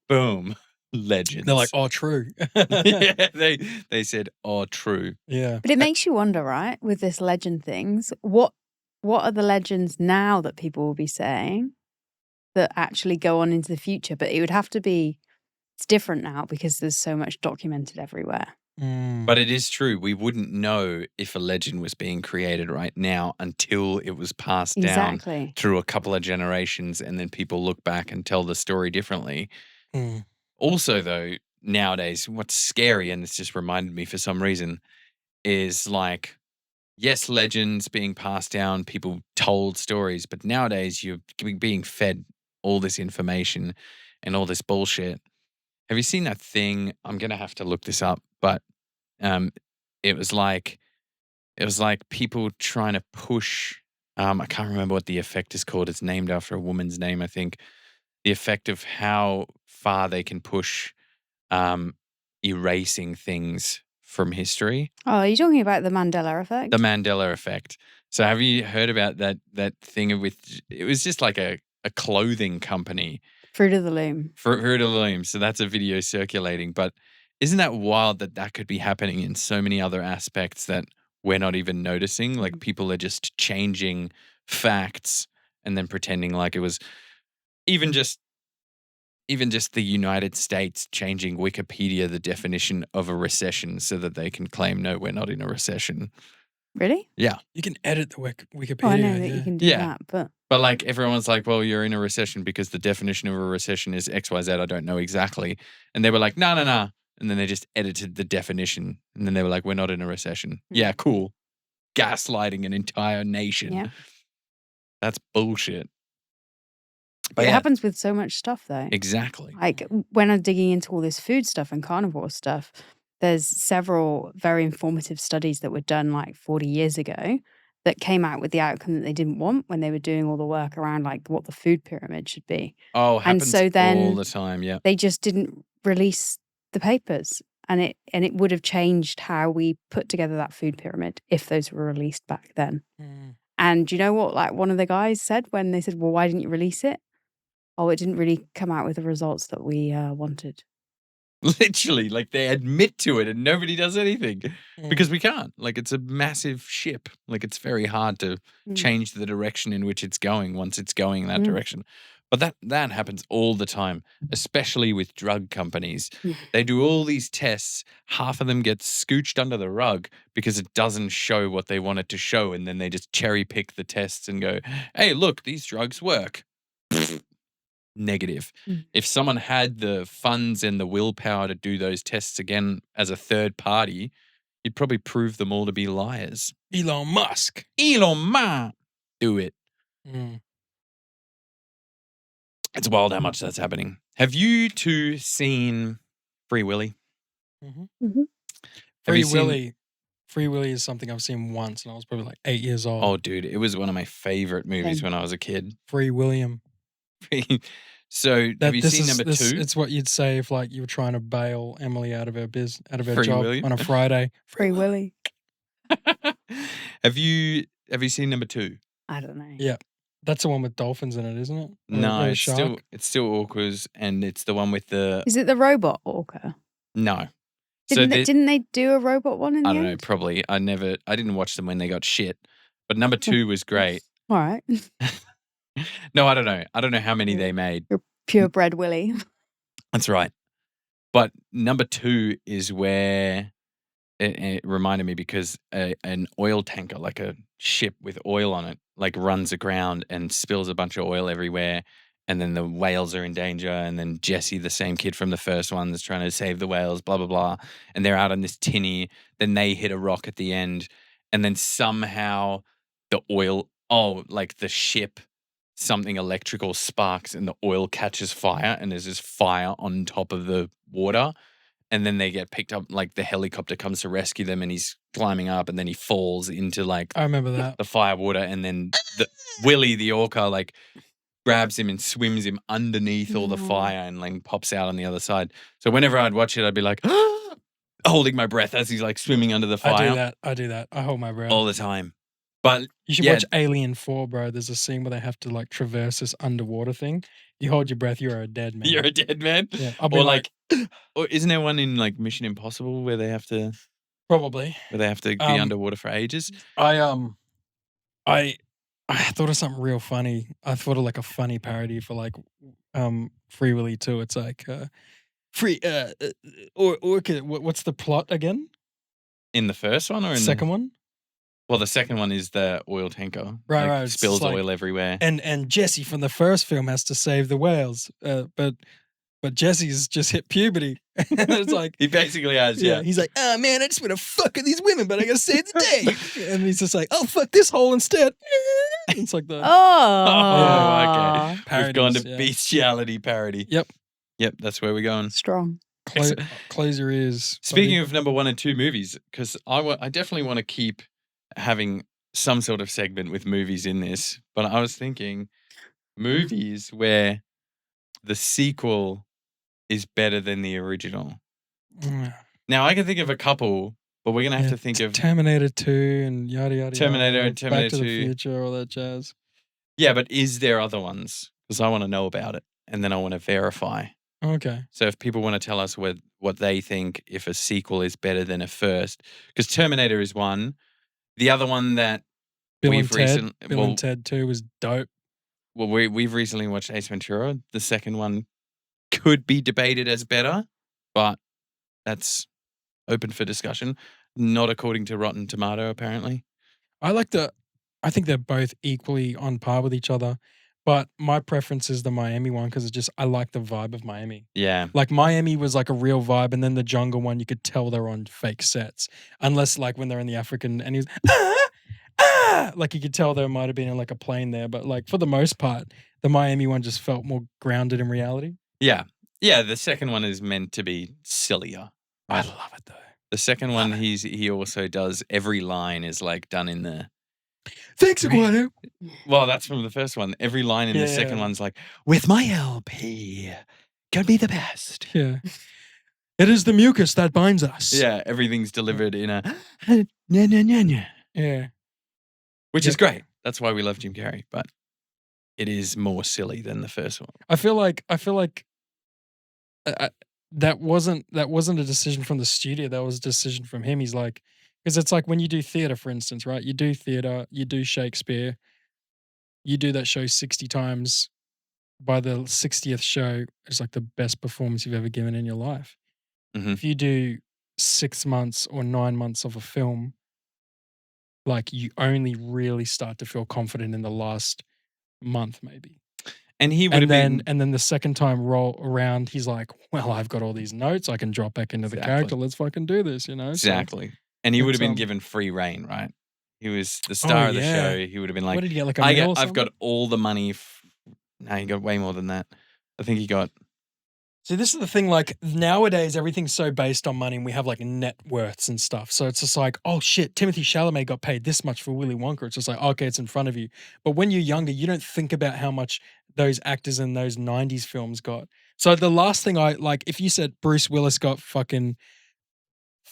Boom, legends. They're like, oh, true. yeah, they said, "Oh, true." Yeah. But it makes you wonder, right? With this legend things, what are the legends now that people will be saying that actually go on into the future? But it would have to be. It's different now because there's so much documented everywhere. Mm. But it is true. We wouldn't know if a legend was being created right now until it was passed down Exactly. through a couple of generations, and then people look back and tell the story differently. Mm. Also, though, nowadays, what's scary, and it's just reminded me for some reason, is like, yes, legends being passed down, people told stories, but nowadays you're being fed all this information and all this bullshit. Have you seen that thing? I'm going to have to look this up, but it was like people trying to push. I can't remember what the effect is called. It's named after a woman's name, I think. The effect of how far they can push erasing things from history. Oh, are you talking about the Mandela effect? The Mandela effect. So have you heard about that thing with? It was just like a clothing company. Fruit of the Loom. Fruit of the Loom. So that's a video circulating. But isn't that wild that could be happening in so many other aspects that we're not even noticing? Like people are just changing facts and then pretending like it was even just the United States changing Wikipedia the definition of a recession so that they can claim, no, we're not in a recession. Really? Yeah. You can edit the Wikipedia. Oh, I know that yeah. you can do Yeah. that, but But like everyone's like, well, you're in a recession because the definition of a recession is XYZ. I don't know exactly. And they were like, no. And then they just edited the definition. And then they were like, we're not in a recession. Yeah, cool. Gaslighting an entire nation. Yeah. That's bullshit. it yeah, happens with so much stuff, though. exactly. Like when I'm digging into all this food stuff and carnivore stuff, there's several very informative studies that were done like 40 years ago that came out with the outcome that they didn't want when they were doing all the work around like what the food pyramid should be. Oh, happens so then all the time. Yeah. They just didn't release the papers, and it would have changed how we put together that food pyramid if those were released back then. Mm. And do you know what like one of the guys said when they said, well, why didn't you release it? Oh, it didn't really come out with the results that we wanted. Literally, like they admit to it and nobody does anything Mm. because we can't. Like it's a massive ship. Like it's very hard to Mm. change the direction in which it's going once it's going in that Mm. direction. But that happens all the time, especially with drug companies. Yeah. They do all these tests. Half of them get scooched under the rug because it doesn't show what they want it to show. And then they just cherry pick the tests and go, hey, look, these drugs work. Negative. Mm. If someone had the funds and the willpower to do those tests again as a third party, you'd probably prove them all to be liars. Elon Musk. Elon Musk. Do it. Mm. It's wild how much that's happening. Have you two seen Free Willy. Mhm. Mhm. Have you Free seen- Willy. Free Willy is something I've seen once, and I was probably like 8 years old. Oh, dude, it was one of my favorite movies Same. when I was a kid. Free William. So, That have you this seen is number this. 2? It's what you'd say if like you were trying to bail Emily out of her Free job Willy? on a Friday. Free Willy. Have you seen number 2? I don't know. Yeah. That's the one with dolphins in it, isn't it? Or No, a it's shark? still Orcas, and it's the one with the Is it the robot orca? no. Didn't they do a robot one in the I don't know, end? probably. I didn't watch them when they got shit. But number 2 was great. All right. No, I don't know. I don't know how many they made. Purebred Willy. That's right. But number 2 is where it reminded me because an oil tanker, like a ship with oil on it, like runs aground and spills a bunch of oil everywhere. And then the whales are in danger. And then Jesse, the same kid from the first one, is trying to save the whales, blah, blah, blah. And they're out on this tinny. Then they hit a rock at the end. And then somehow the oil, like the ship, something electrical sparks and the oil catches fire. And there's this fire on top of the water. And then they get picked up, like the helicopter comes to rescue them and he's climbing up and then he falls into like I remember that. the fire water. And then Willie, the orca, like grabs him and swims him underneath all the No. fire and like pops out on the other side. So whenever I'd watch it, I'd be like holding my breath as he's like swimming under the fire I do that. I hold my breath. all the time. But You should yeah. watch Alien 4, bro. There's a scene where they have to like traverse this underwater thing. You hold your breath, you're a dead man. you're a dead man. Yeah, I'll be Or like, or isn't there one in like Mission Impossible where they have to probably. be underwater for ages? I thought of something real funny. I thought of like a funny parody for like Free Willy 2. It's like orca. What's the plot again? In the first one or in Second one? Well, the second one is the oil tanker. Right, like, right. It's Spills like- oil everywhere. And Jesse from the first film has to save the whales. But Jesse's just hit puberty. And it's like He basically has, yeah. he's like, oh man, I just want to fuck with these women, but I gotta save the day. And he's just like, oh fuck this hole instead. It's like the Oh, okay. parodies, We've gone to yeah. bestiality parody. Yep. Yep, that's where we're going. Strong. Close your ears. Speaking of number 1 and 2 movies, because I definitely want to keep having some sort of segment with movies in this, but I was thinking movies where the sequel is better than the original. buddy. Now, I can think of a couple, but we're going to have to think of... Terminator 2 and yada yada. Terminator yada, and Terminator Back to 2. the Future, all that jazz. Yeah, but is there other ones? Because I want to know about it, and then I want to verify. Okay. So if people want to tell us what they think if a sequel is better than a first, because Terminator is one. The other one that Bill we've and Ted 2 was dope. Well, we've recently watched Ace Ventura. The second one could be debated as better, but that's open for discussion. Not according to Rotten Tomato, apparently. I think they're both equally on par with each other, but my preference is the Miami one because I like the vibe of Miami. Yeah. Like Miami was like a real vibe, and then the jungle one, you could tell they're on fake sets, unless like when they're in the African and he's like you could tell there might have been like a plane there, but like for the most part, the Miami one just felt more grounded in reality. Yeah. Yeah, the second one is meant to be sillier. I love it though. The second one, he also does every line is like done in the... Thanks, Iguano. Well, that's from the first one. Every line in the second Yeah. one's like, with my LP, could be the best. Yeah. It is the mucus that binds us. Yeah, everything's delivered in a nya, nya, nya, nya, Yeah. which is Yep. great. That's why we love Jim Carrey, but it is more silly than the first one. I feel like that wasn't a decision from the studio. That was a decision from him. He's like, because it's like when you do theater, for instance, right? You do theater, you do Shakespeare, you do that show 60 times. By the 60th show, it's like the best performance you've ever given in your life. Mhm. If you do 6 months or 9 months of a film, like you only really start to feel confident in the last month, maybe. And he would have been... And then the second time roll around, he's like, well, I've got all these notes. I can drop back into the Exactly. character. Let's fucking do this, you know? So, Exactly. And he would have been it's, given free reign, right? He was the star of the yeah. show. He would have been what like, did he get? Like a meal or I've got something? all the money. No, he got way more than that. I think he got See, this is the thing. Like nowadays, everything's so based on money, and we have like net worths and stuff. So it's just like, oh shit, Timothy Chalamet got paid this much for Willy Wonka. It's just like, okay, it's in front of you. But when you're younger, you don't think about how much those actors in those '90s films got. So the last thing I like, if you said Bruce Willis got fucking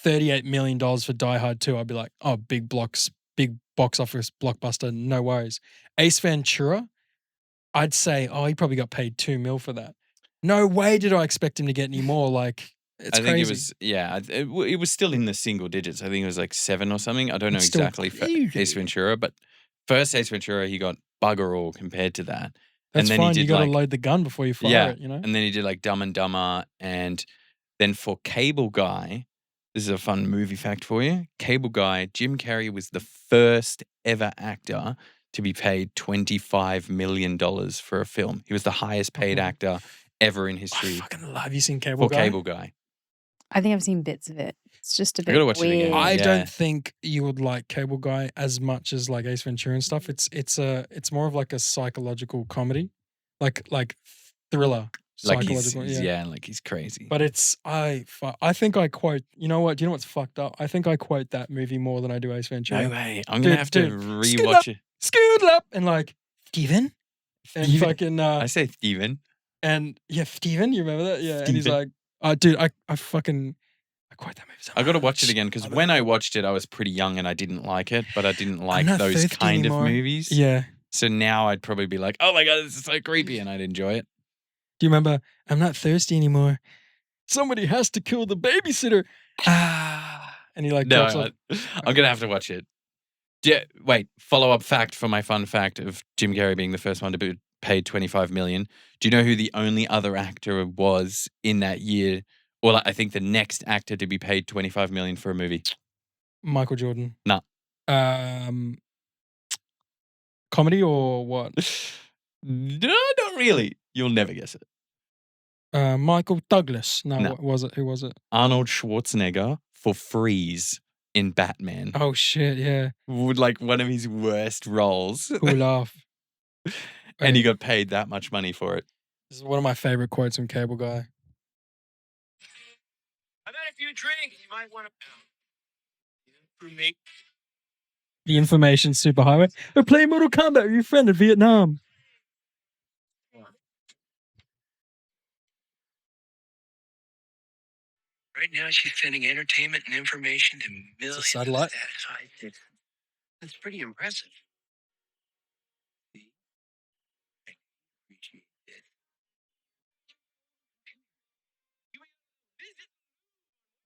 $38 million for Die Hard 2, I'd be like, oh, big box office blockbuster, no worries. Ace Ventura, I'd say, oh, he probably got paid $2 million for that. No way did I expect him to get any more. Like, it's I think crazy. it was, it was still in the single digits. I think it was like 7 or something. I don't know It's still exactly for crazy. Ace Ventura, but first Ace Ventura, he got bugger all compared to that. That's and then fine. he You did got to like, load the gun before you fire it, you know? and then he did like Dumb and Dumber. And then for Cable Guy, this is a fun movie fact for you. Cable Guy, Jim Carrey was the first ever actor to be paid $25 million for a film. He was the highest paid Oh. actor ever in I history fucking love. Have you seen Cable for Guy? Cable Guy. I think I've seen bits of it. It's just a bit gotta watch it weird. again. I Yeah. don't think you would like Cable Guy as much as like Ace Ventura and stuff. It's more of like a psychological comedy, like thriller. Like he's, Psychological, yeah. like he's crazy. But it's I think I quote. You know what? Do you know what's fucked up? I think I quote that movie more than I do Ace Ventura. No way. I'm gonna have to Dude, rewatch it. Scoot up and like Steven and Steven? fucking I say Steven. and yeah, Steven, you remember that? Yeah, and he's Steven. like, dude, I quote that movie so I got to watch much. it again because I when love I it. watched it, I was pretty young and I didn't like it, but I didn't like not those thirsty kind anymore. of movies. Yeah. So now I'd probably be like, oh my God, this is so creepy, and I'd enjoy it. Do you remember? I'm not thirsty anymore. Somebody has to kill the babysitter. And he like No, talks like, I'm going to have to watch it. Yeah, wait, follow-up fact for my fun fact of Jim Carrey being the first one to be paid $25 million. Do you know who the only other actor was in that year? Or like, I think the next actor to be paid $25 million for a movie? Michael Jordan. Nah. Comedy or what? No, not really. You'll never guess it. Michael Douglas. No, No. what was it? Who was it? Arnold Schwarzenegger for Freeze in Batman. Oh shit, yeah. Would like one of his worst roles. Cool laugh. And he got paid that much money for it. This is one of my favorite quotes from Cable Guy. I've had a few drinks. You might want to. For me. The information superhighway. We're playing Mortal Kombat with your friend in Vietnam. Right now, she's sending entertainment and information to millions of satellite. satellites. That's pretty impressive.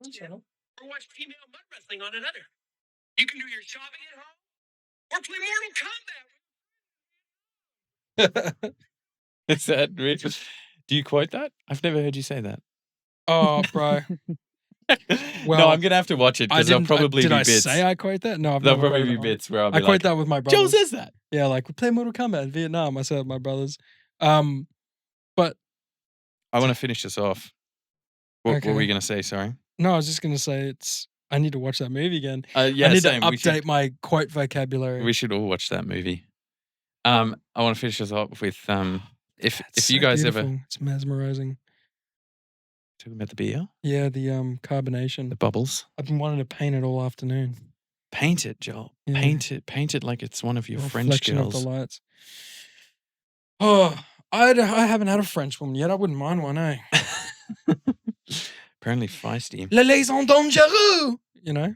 Or watch female mud wrestling on another. You can do your shopping at home or play Mortal Kombat. Is that rich? Do you quote that? I've never heard you say that. Oh, bro. Well, no, I'm gonna have to watch it because there'll probably did be I bits. say I quote that? No, I've There'll never probably quoted be that one. bits where I'll be I like, quote that with my Joe brothers. says that. Yeah, like we play Mortal Kombat in Vietnam. I said it with my brothers. But I want to finish this off. What were Okay. you gonna say? Sorry. no, I was just gonna say I need to watch that movie again. Yeah, I need same. to update my quote vocabulary. We should all watch that movie. I want to finish this off with if It's you so guys ever beautiful. It's mesmerizing. talking about the beer, Yeah, the carbonation. the bubbles, I've been wanting to paint it all afternoon. paint it, Joel. Yeah. Paint it like it's one of your The French reflection of girls. the lights. Oh, I haven't had a French woman yet. I wouldn't mind one, eh? Apparently feisty. La liaison dangereuse. You know.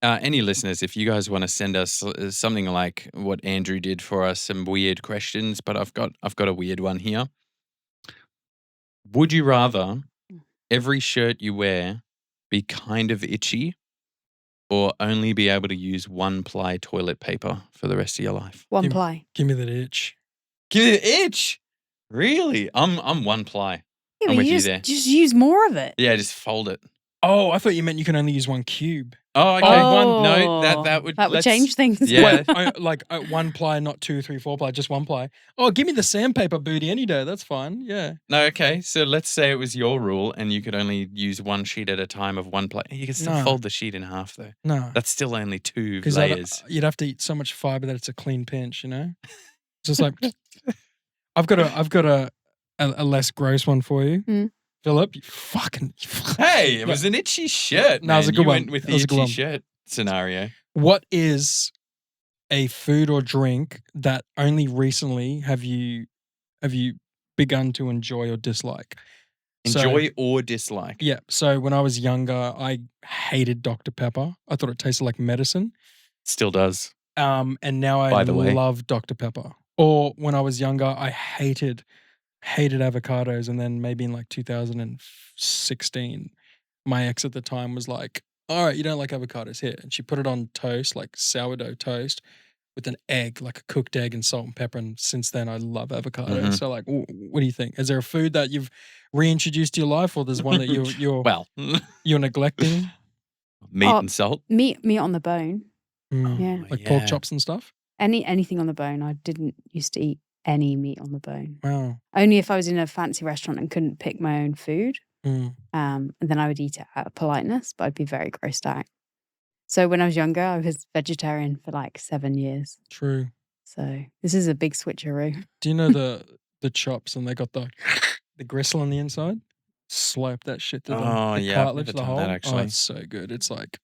Any listeners, if you guys want to send us something like what Andrew did for us, some weird questions, but I've got a weird one here. Would you rather every shirt you wear be kind of itchy, or only be able to use one-ply toilet paper for the rest of your life? One Give- ply. Give me that itch. Give it an itch. Really? I'm one-ply. Yeah, I'm but with you you just, there. just use more of it. Yeah, just fold it. Oh, I thought you meant you can only use one cube. Oh, okay. No, that would That would change things. Yeah. Like one ply, not 2, 3, 4 ply, just one ply. Oh, give me the sandpaper booty any day. That's fine. Yeah. No, okay. So let's say it was your rule and you could only use one sheet at a time of one plate. You can still No. fold the sheet in half, though. No. That's still only 2 Because layers. you'd have to eat so much fiber that it's a clean pinch, you know? It's just like I've got a less gross one for you. Mm. Philip, you fucking. Hey, it was an itchy shirt. No, it was a man. good You one. went with It the was a good itchy one. shirt scenario. What is a food or drink that only recently have you begun to enjoy or dislike? Enjoy or dislike. Yeah. So when I was younger, I hated Dr. Pepper. I thought it tasted like medicine. Still does. And now I By the way. love Dr. Pepper. Or when I was younger, I hated avocados. And then maybe in like 2016, my ex at the time was like, all right, you don't like avocados here. And she put it on toast, like sourdough toast with an egg, like a cooked egg and salt and pepper. And since then, I love avocados. Mhm. So like, what do you think? Is there a food that you've reintroduced to your life, or there's one that Well, you're neglecting? meat Oh, and salt. Meat on the bone. Yeah. Like pork chops and stuff? Anything on the bone. I didn't used to eat any meat on the bone. Wow. Only if I was in a fancy restaurant and couldn't pick my own food. Mm. And then I would eat it out of politeness, but I'd be very grossed out. So when I was younger, I was vegetarian for like 7 years. True. So this is a big switcheroo. Do you know the chops and they got the gristle on the inside? Slurp that shit to Oh, the yeah, I've cartilage, never the done whole. that, Oh, actually. it's so good. It's like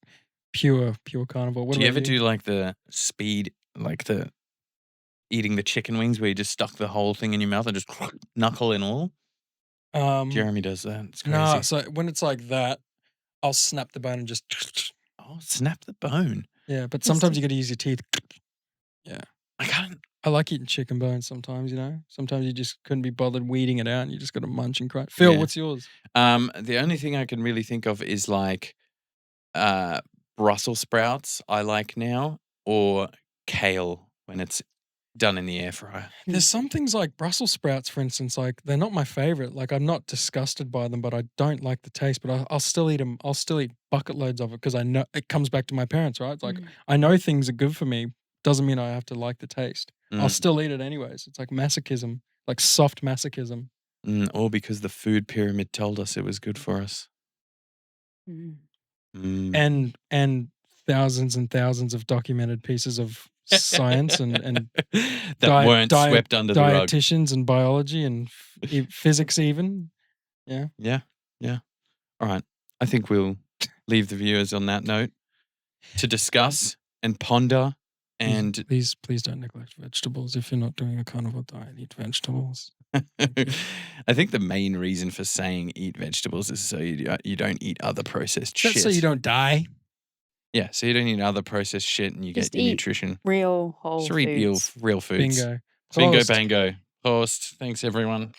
pure carnivore. What Do you about ever do like the speed, like the eating the chicken wings where you just stuck the whole thing in your mouth and just knuckle and all? Jeremy does that. It's crazy. No, so when it's like that, I'll snap the bone and just. Oh, snap the bone. Yeah, but sometimes you got to use your teeth. Yeah. I can't. I like eating chicken bones sometimes, you know? Sometimes you just couldn't be bothered weeding it out and you just got to munch and cry. Phil, Yeah. what's yours? The only thing I can really think of is like Brussels sprouts I like now, or kale when it's done in the air fryer. There's some things like Brussels sprouts, for instance, like they're not my favorite. Like I'm not disgusted by them, but I don't like the taste. But I'll still eat them. I'll still eat bucket loads of it because I know it comes back to my parents, right? It's like I know things are good for me. Doesn't mean I have to like the taste. I'll still eat it anyways. It's like masochism, like soft masochism. Or because the food pyramid told us it was good for us. And thousands and thousands of documented pieces of science and that weren't swept under the rug. Dietitians and biology and physics even. Yeah. Yeah. All right. I think we'll leave the viewers on that note to discuss and ponder. And please don't neglect vegetables. If you're not doing a carnivore diet, eat vegetables. I think the main reason for saying eat vegetables is so you don't eat other processed shit. So you don't die. Yeah, so you don't eat other processed shit and you Just get your eat nutrition. Real whole Just eat foods. real foods. Bingo. Bingo, Toast. bango. Toast. Thanks, everyone.